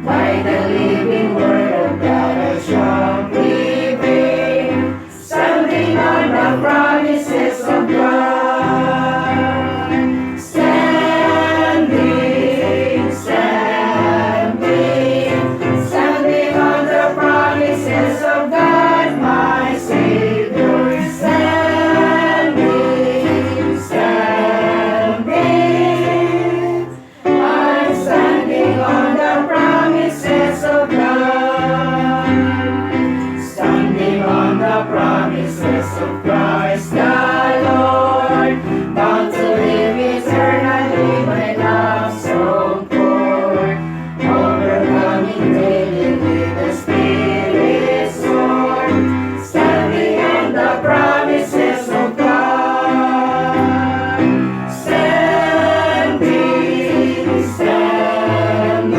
by the living word of God I shall prevail. Standing on the promises of God. Standing, standing, standing on the promises of God, my Savior. Standing, standing, I'm standing on the promises of God. Standing on the promises of Christ the Lord, bound to live eternally by love's own cord, overcoming daily with the Spirit's sword. Standing on the promises of God. Standing, standing,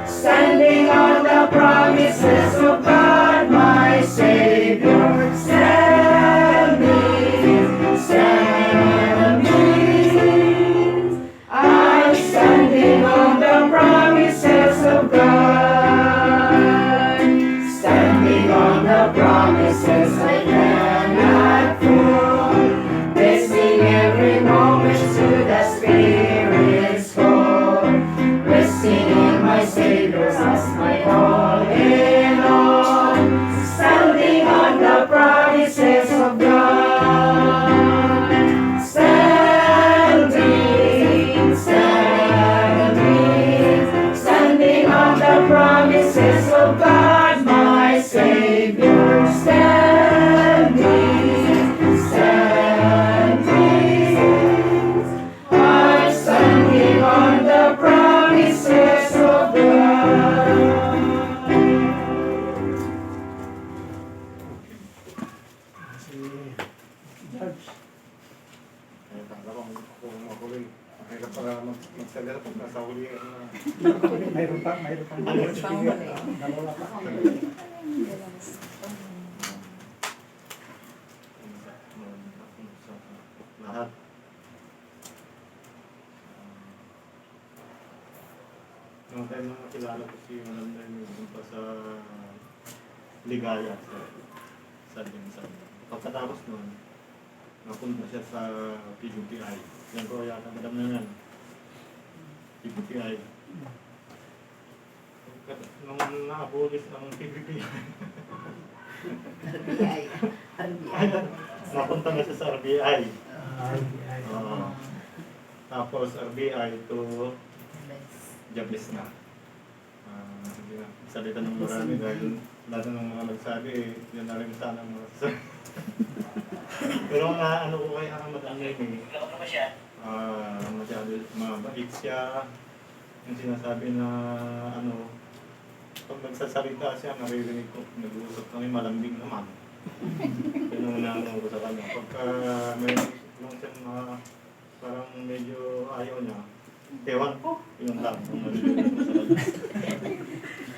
standing on the promises of God, my Savior. Standing, standing, I'm standing on the promises of God. Standing on the promises I cannot prove, blessing every moment to the Spirit's call, resting in my Savior as my all in all. Standing on the promises of God. Standing, standing, standing on the promises of God, my Savior. Standing, standing, I'm standing on the promises of God. Si George. Kaya kala ko kung ako rin. Mahirap pala magsalita pag nasa huli. Mayroon pa. Mayroon pang huli. Dalawa pa. Lahat. Nung time na nakilala ko si Mananda yung pa sa Ligaya sa Dinsan. Pagkatapos nun, napunta siya sa PUTI. Yan ko yata, madam na yan. PUTI. Nung na-abolish ng PUTI. RBI. RBI. Napunta na siya sa RBI. Tapos RBI to jobless na. Hindi na. Salita ng marami dahil lahat ng mga nagsabi, yun na rin sana ang mga sasabi. Pero ano ko kay Madam Nemi, masyado mabait siya. Yung sinasabi na pag nagsasalita siya, naririnig ko, nag-uusap kami, malambing naman. Yun ang naano ko sa kanya. Pagka may lang siya parang medyo ayaw niya, ewan ko, yun lang kung nalilinig mo sa kanya.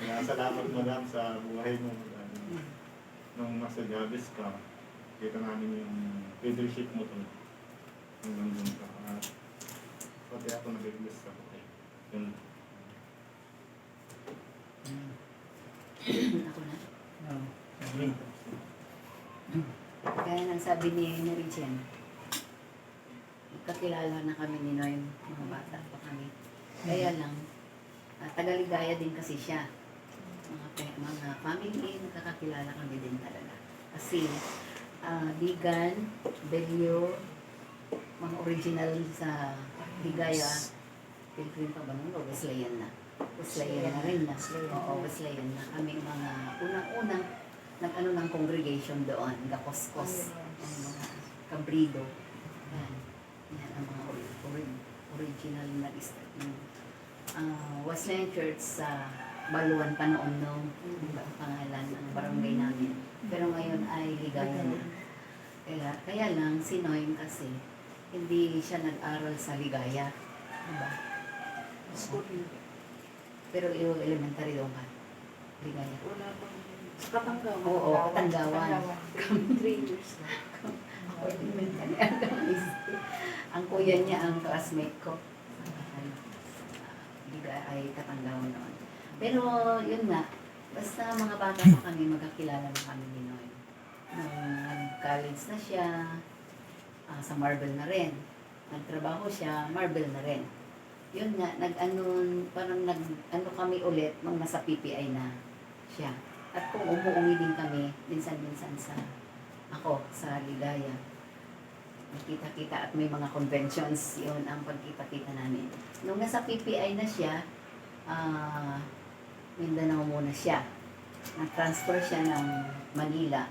Kaya salamat madam sa buhay mo. Nung nasa Jabez ka, kita namin yung leadership mo to. Hanggang dun ka. Pati ako nag-bless ako. Yun. Ako na. Kaya nang sabi ni Regine, kakilala na kami ni Noy, mga bata pa kami. Kaya lang, tagaligaya din kasi siya. Mga family, nakakakilala kami din talaga. Kasi, Ligan, Belio, mga original sa Ligaya, Pilgrim pa ba nung Wesleyan na. Wesleyan na rin na. Oo, Wesleyan na. Kami mga unang-unang nag-ano ng congregation doon, Gakoskos, ang mga Cabrido. Yan ang mga original na start ng Wesleyan Church sa Baluan pa noon nung pangalan ng barangay namin. Pero ngayon ay Ligaya na. Kaya lang, si Noem kasi, hindi siya nag-aral sa Ligaya. Diba? Pero yung elementary doon ka. Ligaya. Wala bang sa Katanggawan? Oo, Katanggawan. 3 years na. Elementary. Ang kuya niya, ang classmate ko. Ligaya ay Katanggawan noon. Pero yun nga, basta mga bata pa kami, magkakilala na kami ni Noy. Nung nag-college na siya, sa Marble na rin. Nagtrabaho siya, Marble na rin. Yun nga, parang nag-ano kami ulit nung nasa PPI na siya. At kung umuwi din kami, minsan-minsan sa Ligaya. Nakita-kita at may mga conventions, yun ang pagkita-kita namin. Nung nasa PPI na siya, Mindanao muna siya. Nag-transfer siya ng Manila.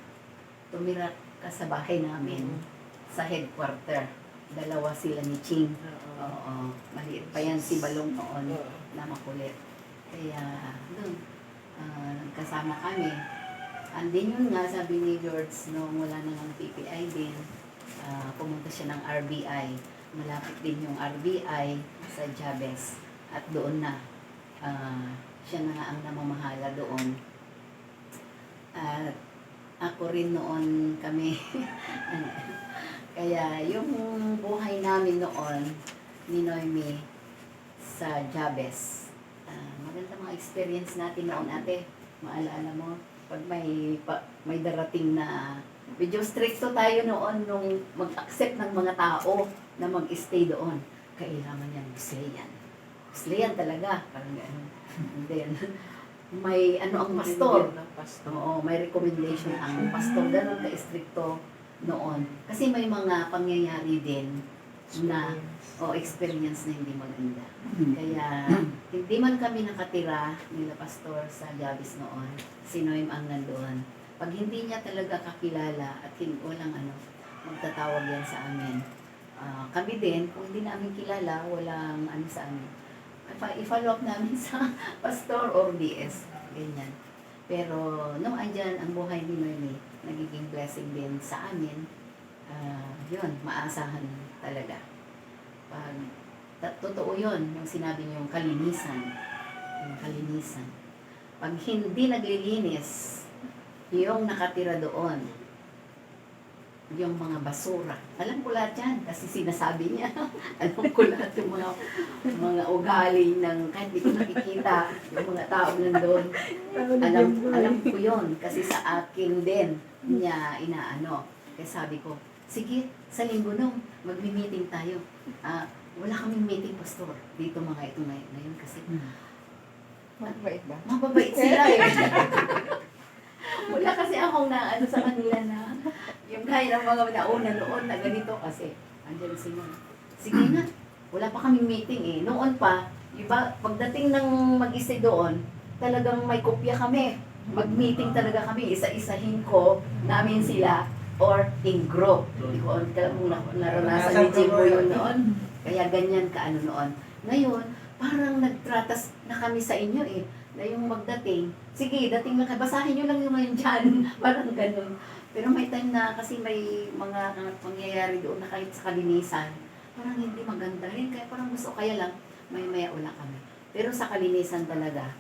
Tumira ka sa bahay namin sa headquarter. Dalawa sila ni Ching. Oo, maliit pa yan si Balong noon na makulit. Kaya doon, nagkasama kami. And then yun nga, sabi ni George, nung wala na ng PPI din, pumunta siya ng RBI. Malapit din yung RBI sa Jabez. At doon na, siya na nga ang namamahala doon. At ako rin noon kami. Kaya yung buhay namin noon ni Noemi sa Jabez, maganda mga experience natin noon, ate. Maalala mo, pag may darating na medyo stricto tayo noon nung mag-accept ng mga tao na mag-stay doon. Kailangan yan, Wesleyan talaga. Parang gano'n. And then, may ang pastor. Oo, may recommendation ang pastor. Ganun ka-stricto noon. Kasi may mga pangyayari din na experience na hindi maganda. Kaya, hindi man kami nakatira nila pastor sa Jabez noon. Si Noem ang nandoon. Pag hindi niya talaga kakilala at walang magtatawag yan sa amin. Kami din, kung hindi namin kilala, walang sa amin. I-follow up namin sa pastor or DS. Ganyan. Pero nung andyan ang buhay ni Noemi, nagiging blessing din sa amin. Yun, maasahan talaga. Totoo yun, yung sinabi niyo, yung kalinisan. Yung kalinisan. Pag hindi naglilinis, yung nakatira doon, yung mga basura. Alam ko lahat yan kasi sinasabi niya. Alam ko lahat yung mga ugali ng kahit di ko nakikita yung mga tao nandun. Alam ko yon kasi sa akin din niya inaano. Kaya sabi ko, sige, sa linggo nung magmi-meeting tayo. Wala kaming meeting, pastor. Dito mga ito ngayon kasi Mababait ba? mababait sila eh. Wala kasi akong sa kanila na yung kaya ng mga nauna noon na ganito kasi andyan sila. Sige na, wala pa kaming meeting eh. Noon pa, iba, pagdating ng mag-isa doon, talagang may kopya kami. Mag-meeting talaga kami, isa-isahin ko namin sila or in group. Hindi ko alam kung naranasan ni Jimbo yun noon. Kaya ganyan ka noon. Ngayon, parang nagtratas na kami sa inyo eh. Na yung magdating, sige, dating lang, basahin nyo lang yung ngayon dyan. Parang ganun. Pero may time na kasi may mga pangyayari doon na kahit sa kalinisan, parang hindi maganda rin. Kaya parang gusto, kaya lang, may ula kami. Pero sa kalinisan talaga,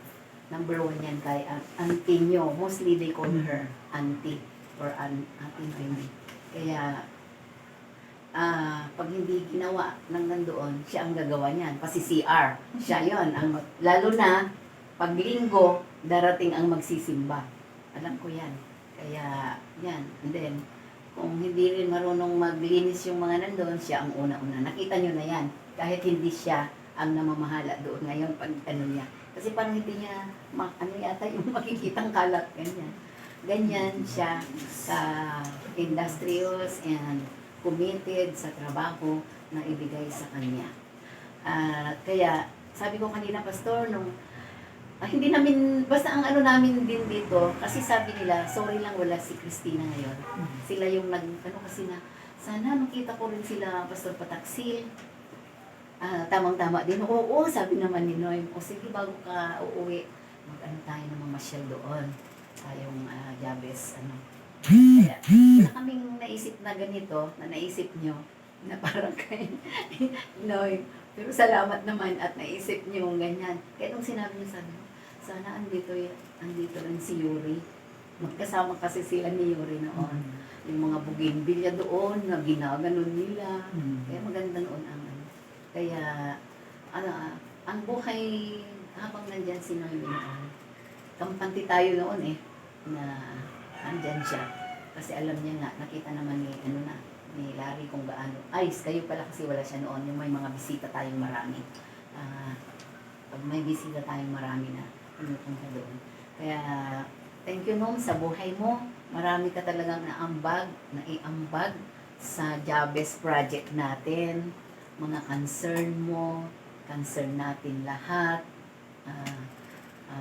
number 1 yan kay auntie nyo. Mostly they call her auntie or auntie Noemi. Kaya, pag hindi ginawa ng nandoon, siya ang gagawa niyan. Kasi CR, siya yon. Lalo na, pag linggo, darating ang magsisimba. Alam ko yan. Kaya, yan. And then, Kung hindi rin marunong maglinis yung mga nandun, siya ang una-una. Nakita nyo na yan. Kahit hindi siya ang namamahala doon ngayon pag ano niya. Kasi parang hindi niya, ano yata yung makikitang kalat, ganyan. Ganyan siya sa industrious and committed sa trabaho na ibigay sa kanya. Kaya, sabi ko kanina, Pastor, nung hindi namin, basta ang ano namin din dito, kasi sabi nila, sorry lang wala si Christina ngayon. Sila yung ano kasi na, sana makita ko rin sila, Pastor Pataksil. Tamang-tama din. Oo, sabi naman ni Noy, o sige, bago ka uuwi, mag-ano tayo ng mamasyal doon. Tayong Jabez, ano. Kaya, wala kaming naisip na ganito, na naisip nyo, na parang kay Noy. Pero salamat naman at naisip nyo yung ganyan. Kaya nung sinabi nyo, sabi ko, sana andito rin si Yuri. Magkasama kasi sila ni Yuri noon. Yung mga bugimbilya doon, na ginaganon nila. Kaya maganda noon ang ano. Kaya, ang buhay habang nandyan si Noemi noon, kampante tayo noon na andyan siya. Kasi alam niya nga, nakita naman ni Larry kung gaano. Kayo pala kasi wala siya noon, yung may mga bisita tayong marami. Pag may bisita tayong marami na pinupunta doon. Kaya, thank you Nom sa buhay mo. Marami ka talagang naiambag sa Jabez project natin. Mga concern mo, concern natin lahat,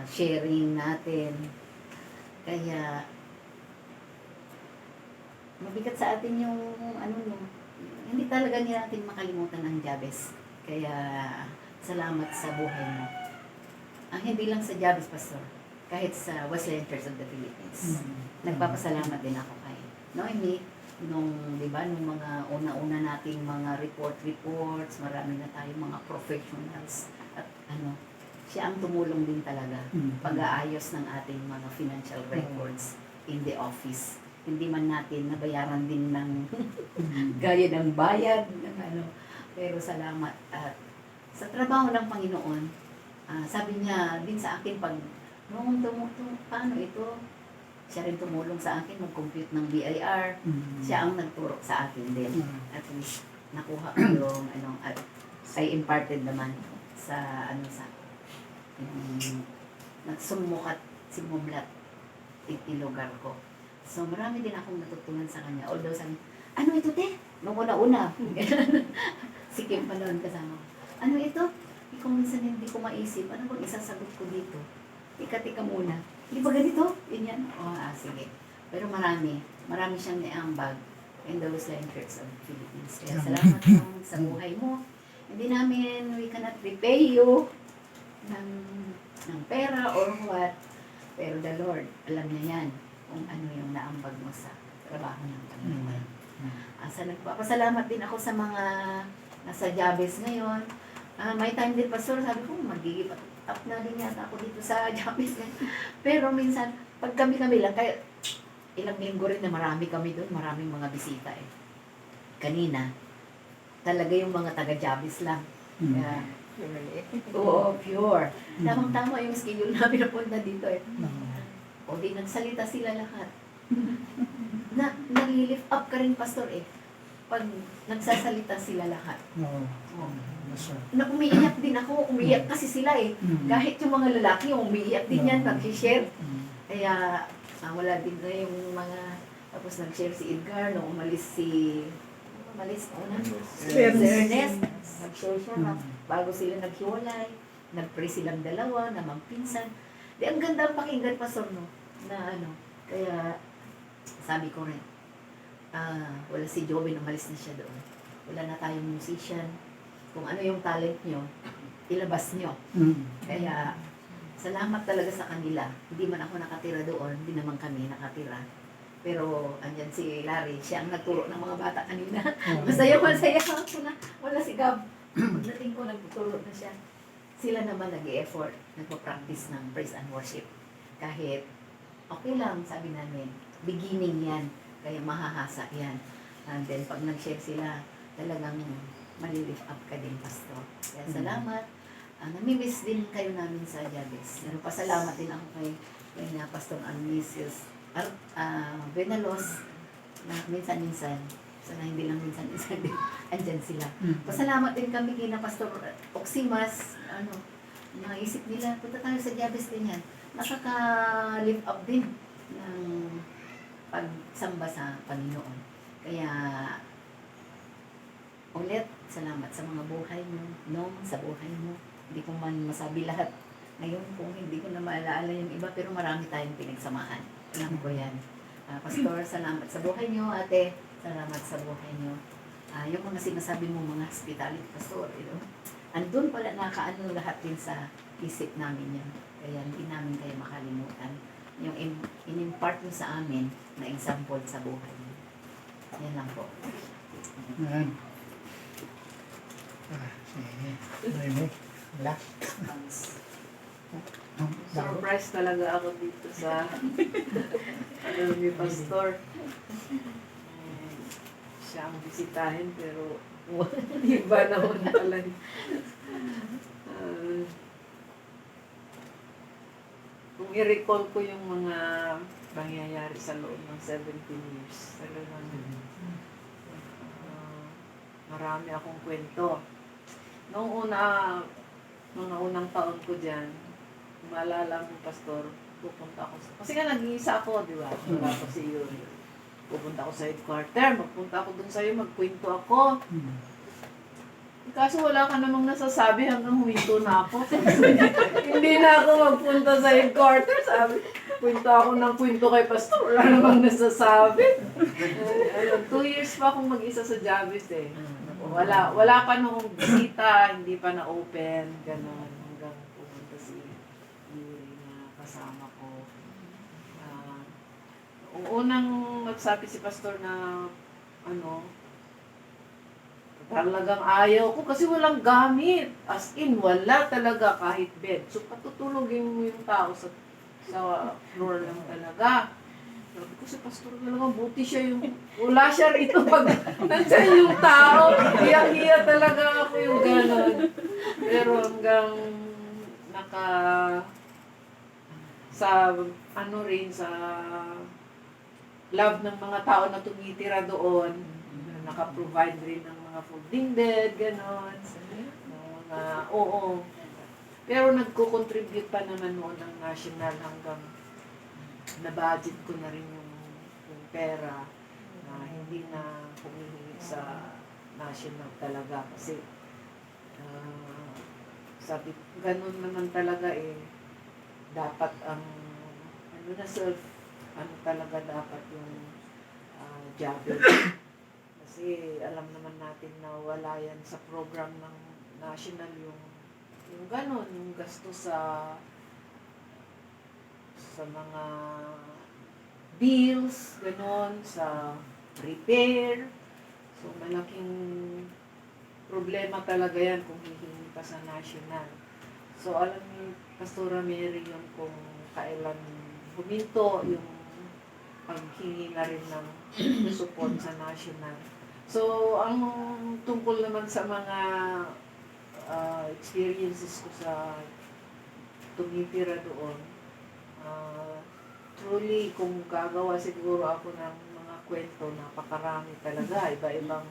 sharing natin. Kaya, mabigat sa atin yung hindi talaga natin makalimutan ang Jabez. Kaya, salamat sa buhay mo. Hindi lang sa Jabez, Pastor, kahit sa Wesleyan Church of the Philippines. Nagpapasalamat din ako kay Noemi, nung mga una-una nating mga reports, marami na tayong mga professionals at siya ang tumulong din talaga pag-aayos ng ating mga financial records in the office. Hindi man natin nabayaran din ng gaya ng bayad, pero salamat. At sa trabaho ng Panginoon, sabi niya din sa akin pag paano ito? Siya rin tumulong sa akin mag-compute ng BIR. Siya ang nagturo sa akin din. At least nakuha ko yung at I imparted naman sa nagsumukat simumlat itilugar ko. So marami din akong natutunan sa kanya. Although sabi, ano ito te? Nung una-una. Si Kim pa noon kasama ko. Ano ito? Ikaw minsan hindi ko maisip. Ano bang isasagot ko dito? Tika muna. Hindi ba ganito? Ganyan? Sige. Pero marami siyang niambag in the Wesleyan Church of the Philippines. Kaya salamat naman sa buhay mo. Hindi namin, we cannot repay you ng pera or what. Pero the Lord, alam niya yan kung ano yung naambag mo sa trabaho ng Panginoon. Nagpapasalamat din ako sa mga nasa Jabez ngayon. May time din, Pastor, sabi ko, mag-give up na din yata ako dito sa Jabez. Pero minsan, pag kami lang, kaya ilang linggo rin na marami kami doon, maraming mga bisita Kanina, talaga yung mga taga-Jabez lang. Oo, pure. Tamang-tama yung schedule namin na punta dito O di nagsalita sila lahat. Nag-lift up ka rin, Pastor pag nagsasalita sila lahat. Na umiiyak din ako, umiiyak kasi sila Kahit yung mga lalaki, umiiyak din yan, nag-share. Kaya wala din na yung mga, tapos nag-share si Edgar, nung umalis si Ernest, nag-share siya na bago sila naghiwalay, nag-pray silang dalawa, na magpinsan. Di, ang ganda ang pakinggan, Pastor, kaya sabi ko rin, wala si Joven, umalis na siya doon. Wala na tayong musician. Kung ano yung talent nyo, ilabas nyo. Kaya, salamat talaga sa kanila. Hindi man ako nakatira doon, hindi naman kami nakatira. Pero, andyan si Larry, siya ang nagturo ng mga bata kanina. Masaya ako na. Wala si Gab. Pagdating ko, nagtuturo na siya. Sila naman nag-i-effort, nagpa-practice ng praise and worship. Kahit, okay lang, sabi namin, beginning yan. Kaya mahahasa yan. And then, pag nag-share sila, talagang malilift up ka din, Pastor. Kaya salamat. Nami-miss din kayo namin sa Jabez. Pasalamat din ako kay Pastor Anisius Benalos. na minsan-minsan, sana hindi lang minsan-minsan din, andyan sila. Mm. Pasalamat din kami kina Pastor Oximas, naisip nila, punta tayo sa Jabez din yan. Nakaka-lift up din ng pagsamba sa Panginoon. Kaya, ulit, salamat sa mga buhay mo, sa buhay mo. Hindi ko man masabi lahat. Ngayon, kung hindi ko na maalaala yung iba, pero marami tayong pinagsamahan. Alam ko yan. Pastor, salamat sa buhay niyo, ate. Salamat sa buhay niyo. Yung mga sinasabi mo, mga hospitality, Pastor, andun pala nakaano lahat din sa isip namin yan. Kaya hindi namin kayo makalimutan. Yung in-impart mo sa amin na example sa buhay niyo. Yan lang po. Ayan. Sige. Wala. Surprise talaga ako dito sa ni Pastor. Siya ang bisitahin pero iba naman pala. Kung i-recall ko yung mga nangyayari sa loob ng 17 years, talagang marami akong kwento. Noong mga unang taon ko dyan, maalala mo, Pastor, pupunta ako kasi nga nag-iisa ako, di ba? Wala ko si Yuri. Pupunta ako sa headquarter, magpunta ako dun sa'yo, magkwento ako. Kaso wala ka namang nasasabi hanggang huminto na ako. Hindi na ako magpunta sa headquarter, sabi. Kwento ako ng kwento kay Pastor, wala namang nasasabi. 2 years pa akong mag-isa sa Jabez eh. Wala pa nung bisita, hindi pa na-open, gano'n. Hanggang pumunta si Yuri na kasama ko. Unang nagsabi si Pastor na talagang ayaw ko kasi walang gamit. As in, wala talaga kahit bed. So, patutulogin mo yung tao sa floor lang talaga. Sabi ko si Pastor talaga, buti siya yung, wala siya rito pag nandiyan yung tao. Hiyang-hiya talaga ako yung gano'n. Pero hanggang sa love ng mga tao na tumitira doon, naka-provide rin ng mga folding bed, gano'n. Oo. Pero nagko-contribute pa naman noon ng national hanggang na-budget ko na rin yung pera na hindi na humihingi sa national talaga kasi sabi, ganun naman talaga dapat ang talaga dapat yung Jabez. Kasi alam naman natin na wala yan sa program ng national yung ganun, yung gasto sa mga bills, gano'n, sa repair. So, malaking problema talaga yan kung hihingi pa sa national. So, alam ni Pastora Mary yung kung kailan huminto yung paghingi na rin ng support sa national. So, ang tungkol naman sa mga experiences ko sa tumitira doon, truly, kung gagawa siguro ako ng mga kwento, napakarami talaga. Iba-ibang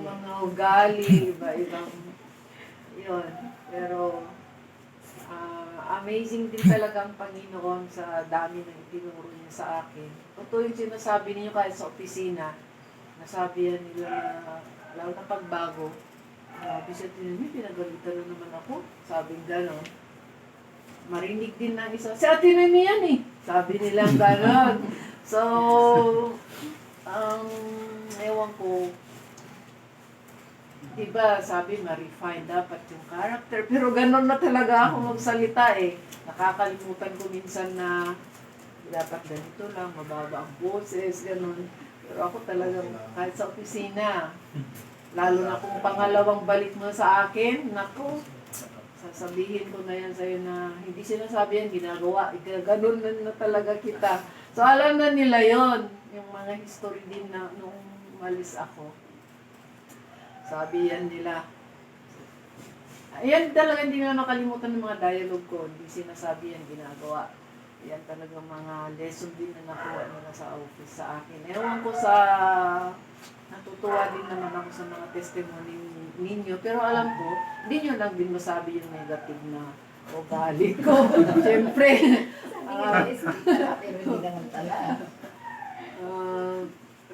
mga ugali, iba-ibang, yun. Pero, amazing din talaga ang Panginoon sa dami ng itinuro niya sa akin. Totoo yung sinasabi niyo kahit sa opisina, nasabi yan nila na, lalo na pagbago, sabi sa tinanong, pinagalitan na naman ako. Sabi gano'n. Marinig din ng isa, si Ate Noemi yan sabi nilang gano'n. So, ewan ko, iba sabi ma-refine dapat yung character. Pero gano'n na talaga ako magsalita Nakakalimutan ko minsan na dapat ganito lang, mababa ang boses, gano'n. Pero ako talagang kahit sa opisina, lalo na kung pangalawang balik mo sa akin, naku, sasabihin ko na yan sa'yo na hindi sinasabi yan, ginagawa. Ganun na talaga kita. So, alam na nila yon yung mga history din na nung umalis ako. Sabi yan nila. Ayan talaga, hindi na nakalimutan ng mga dialogue ko. Hindi sinasabi yan, ginagawa. yan talaga mga lesson din na nakuha nila sa office sa akin. Ewan ko sa, natutuwa din naman ako sa mga testimony ninyo, pero alam ko, hindi nyo lang din masabi yung negative na ugali ko. Siyempre, Pero hindi naman tala.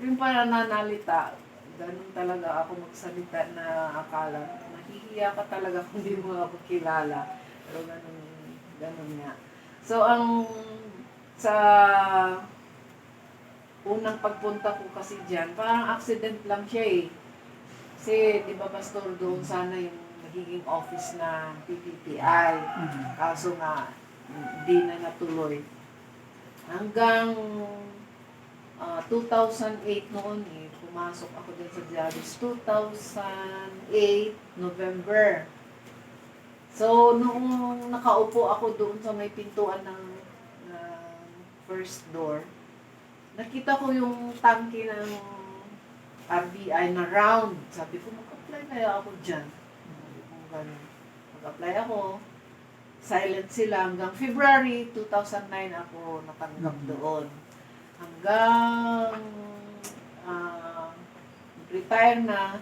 rin pananalita, ganun talaga ako magsalita na akala, nahihiya ka talaga kung di mo ako kilala. Pero ganun nga. So, sa unang pagpunta ko kasi dyan, parang accident lang siya eh. Kasi, di ba, Pastor, doon sana yung magiging office na PPPI. Kaso nga, hindi na natuloy. Hanggang 2008 noon eh, pumasok ako dyan sa Jabez. 2008, November. So, noong nakaupo ako doon sa may pintuan ng first door, nakita ko yung tangke ng RBI na round. Sabi ko, mag-apply kaya ako dyan. Mag-apply ako. Silent sila hanggang February 2009 ako natanggap doon. Hanggang retire na,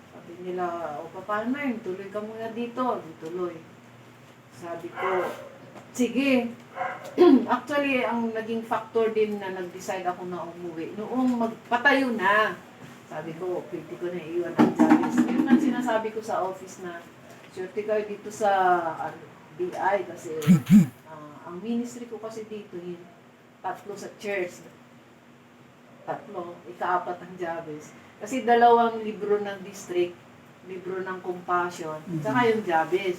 sabi nila, o paano na yun, tuloy ka muna dito. Di tuloy. Sabi ko, sige. Actually, ang naging factor din na nag-decide ako na umuwi, noong magpatayo na, sabi ko, pwede ko na iwan ang Jabez. Yun ang sinasabi ko sa office na, swerte kayo dito sa BI kasi ang ministry ko kasi dito, yung 3 sa church. 3, ika-4 ang Jabez. Kasi 2 libro ng district, libro ng compassion, saka yung Jabez.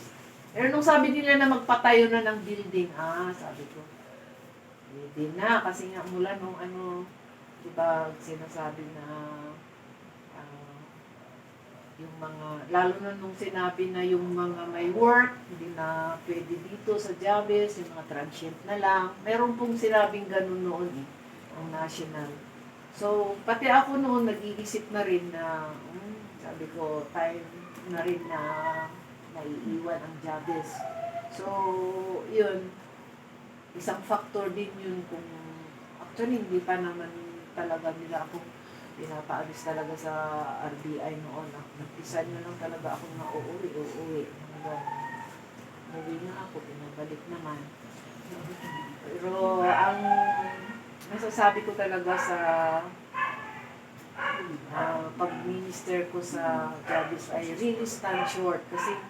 Pero nung sabi nila na magpatayo na ng building, sabi ko, hindi na, kasi nga mula nung diba, sinasabi na yung mga, lalo na nung sinabi na yung mga may work, hindi na pwede dito sa Jabez, yung mga transient na lang. Meron pong sinabing ganun noon ang national. So, pati ako noon nag-iisip na rin na, sabi ko, time na rin na naiiwan ang Jabez. So, yun, isang factor din yun kung, actually, hindi pa naman talaga nila ako pinapaalis talaga sa RBI noon. Nag-decide na lang talaga ako na uuwi. Hanggang umuwi na ako, pinabalik naman. Pero ang masasabi ko talaga sa pag-minister ko sa Jabez ay really stand short. Kasi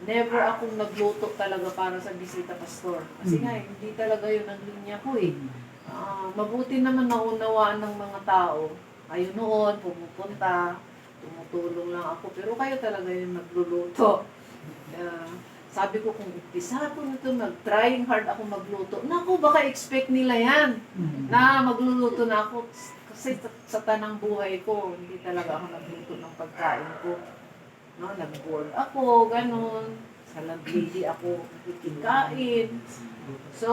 never akong nagluto talaga para sa bisita pastor. Kasi nga, hindi talaga yun ang linya ko eh. Mabuti naman naunawaan ng mga tao. Kayo noon, pumupunta, tumutulong lang ako. Pero kayo talaga yung nagluluto. Sabi ko, kung umpisa ko nito, nag-trying hard ako magluto. Naku, baka expect nila yan na magluluto na ako. Kasi sa tanang buhay ko, hindi talaga ako nagluto ng pagkain ko. No, nag-board ako, ganun. Sa landlady ako nakikikain. So,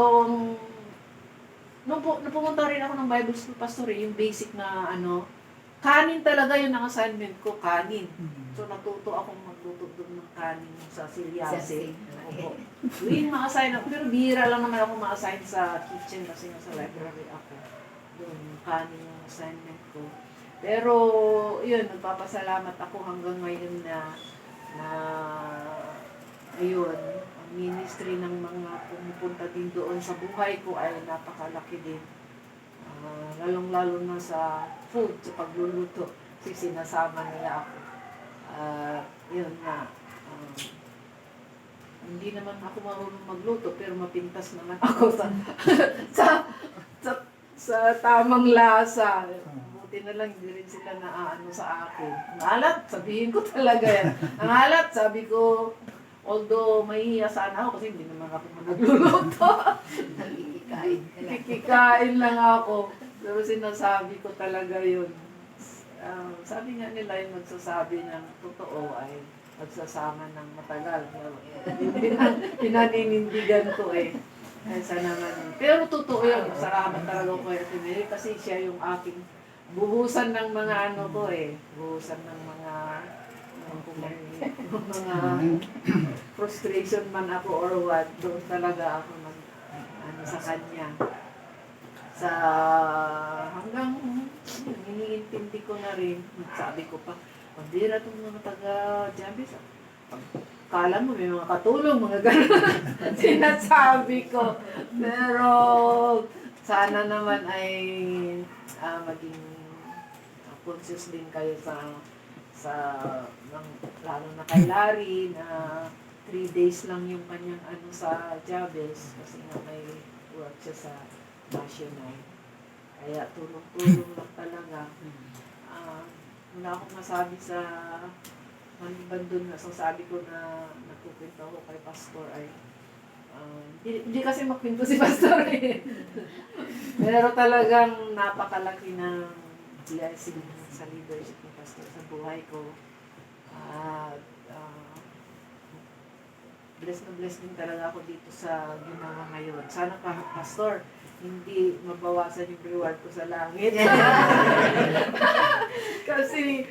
nung pumunta rin ako ng Bible School Pastor, yung basic na kanin talaga yun ang assignment ko, kanin. So natuto akong magluto doon ng kanin sa Silyase. Doon ma-assign ako, pero bihira lang naman ako ma-assign sa kitchen kasi nasa library ako. Doon, kanin yung assignment ko. Pero, yun, nagpapasalamat ako hanggang ngayon na ayun, ministry ng mga pumupunta din doon sa buhay ko ay napakalaki din. Lalong-lalo na sa food, sa pagluluto. Kasi sinasama nila ako. Yun nga. Hindi naman ako marunong magluto, pero mapintas naman ako sa tamang lasa. Buti na lang, hindi rin sila naaano sa akin. Ang alat, sabihin ko talaga yan. Ang alat, sabi ko, although mahihiya sana ako kasi hindi naman ako nagluluto. Kikikain lang ako. Pero sinasabi ko talaga yun. Sabi nga nila yung magsasabi ng totoo ay magsasama ng matagal. Pinaninindigan ko eh. Ay, sana naman. Pero totoo yun. Salamat talaga ko kay kasi siya yung aking buhusan ng mga buhusan ng mga frustration man ako or what, doon talaga ako sa kanya. Sa hanggang iniintindi ko na rin, sabi ko pa, pambira itong mga taga-Jabes. Kala mo may mga katulong, mga gano'n. Sinasabi ko. Pero sana naman ay maging conscious din kayo lalo na kay Larry na 3 days lang yung kanyang sa Jabes kasi nga may work siya sa national. Kaya tulong-tulong lang talaga. Wala akong masabi sa maliban dun na. So sabi ko na nagkukwento ako kay Pastor ay hindi kasi magkwento si Pastor eh. Pero talagang napakalaki ng blessing sa leadership ni Pastor sa buhay ko. At bless na bless din talaga ako dito sa ginawa ngayon. Sana ka, Pastor, hindi mabawasan yung reward ko sa langit. Kasi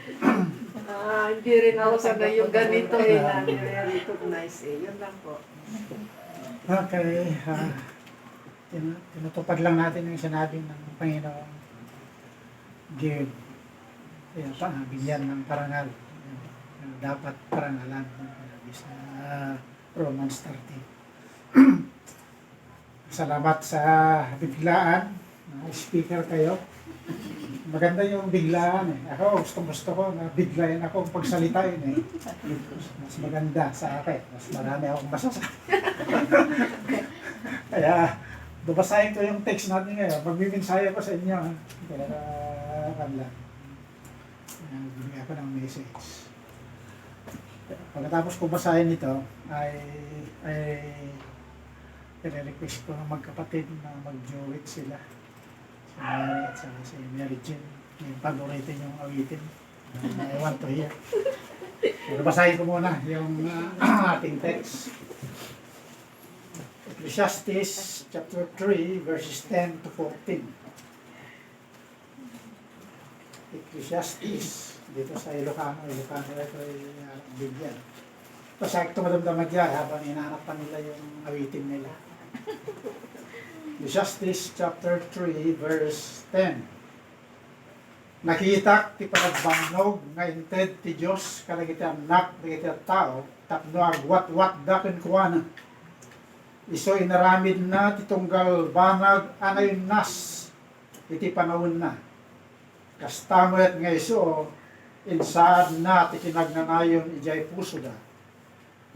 hindi rin ako sanay yung ganito eh, na nire-recognize eh. Yun lang po. Okay. Tinutupad lang natin yung sinabi ng Panginoon. Give. Bigyan ng parangal. Dapat parangalan. Sa Romans 30. Salamat sa biglaan. Speaker kayo. Maganda yung biglaan eh. Ako, gusto ko na biglayan ako ang pagsalitain eh. Mas maganda sa akin. Mas marami akong masasabi. Kaya, babasahin ko yung text natin ngayon. Magmiminsaya ko sa inyo. Kaya, kanila. Bigyan ako ng message. Pagkatapos ko basahin ito, ay i-request ko ng magkapatid na mag-duet sila. Si Mary at saka si Mary Jean. Yung pag-uritin yung awitin. I want to hear. So, basahin ko muna yung ating text. Ecclesiastes chapter 3 verses 10 to 14. Ecclesiastes dito sa Ilocano ito ay bigyan. Pasakto madamdaman dyan habang inaanap pa nila yung awitin nila. Ecclesiastes chapter 3 verse 10. Nakita ti panagbannog nga inted ti Diyos kalagiti anak dagiti tao tapno agwat-wat daken kuana. Iso inaramid na ti tunggal banag anay nas iti panawon na. Kastamet nga iso insaad na ti kinagnanayon ijay puso da.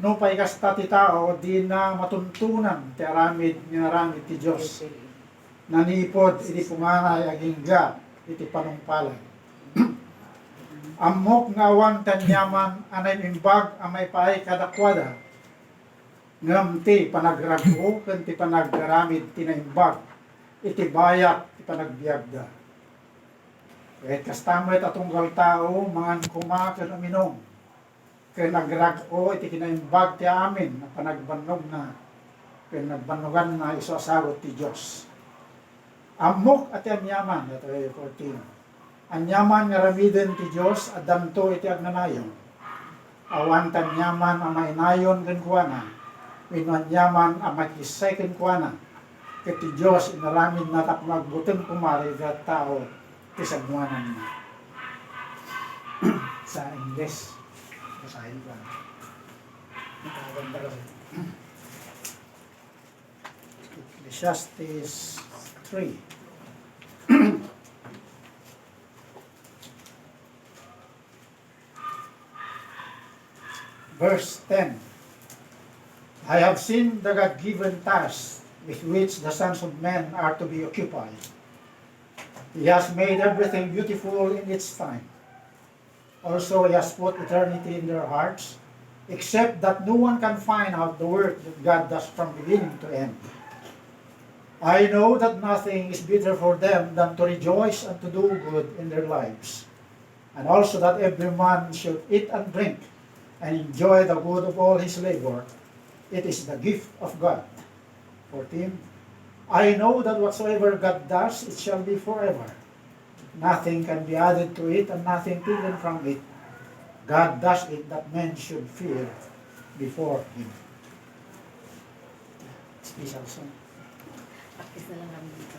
No pay kasta ti tao di na matuntunan ti aramid nga aramid ti Dios. Nanipod iti pumanay agingga iti panungpalan. Amok nga awan tanyaman anay imbag amay paay kadakwada. Ngam ti panagrago ken ti panagaramid ti naimbag iti bayat ti panagbiagda. Kahit kastamet atunggal tao mangan kuma ken uminom. Ken nagrago iti kinaimbag ti amin na panagbannog na ken nagbannogan na iso asagot ti Dios. Amok at amyaman ito ay 14. Anyaman nga ramiden ti Dios adamto iti agnanayon. Awan tanyaman ang mainayon ken kuana. Pinanyaman ang makisay ken kuana. Ket ti Dios inaramid na tapmagbuten kumari kat tao ti sagwanan na. Sa English. Basahin ko. Nakaganda kasi. Ecclesiastes 3. Verse 10. I have seen the God-given task with which the sons of men are to be occupied. He has made everything beautiful in its time. Also, He has put eternity in their hearts, except that no one can find out the work that God does from beginning to end. I know that nothing is better for them than to rejoice and to do good in their lives, and also that every man should eat and drink and enjoy the good of all his labor. It is the gift of God. 14. I know that whatsoever God does, it shall be forever. Nothing can be added to it and nothing taken from it. God does it that men should fear before Him. Special song. Practice na lang kami dito.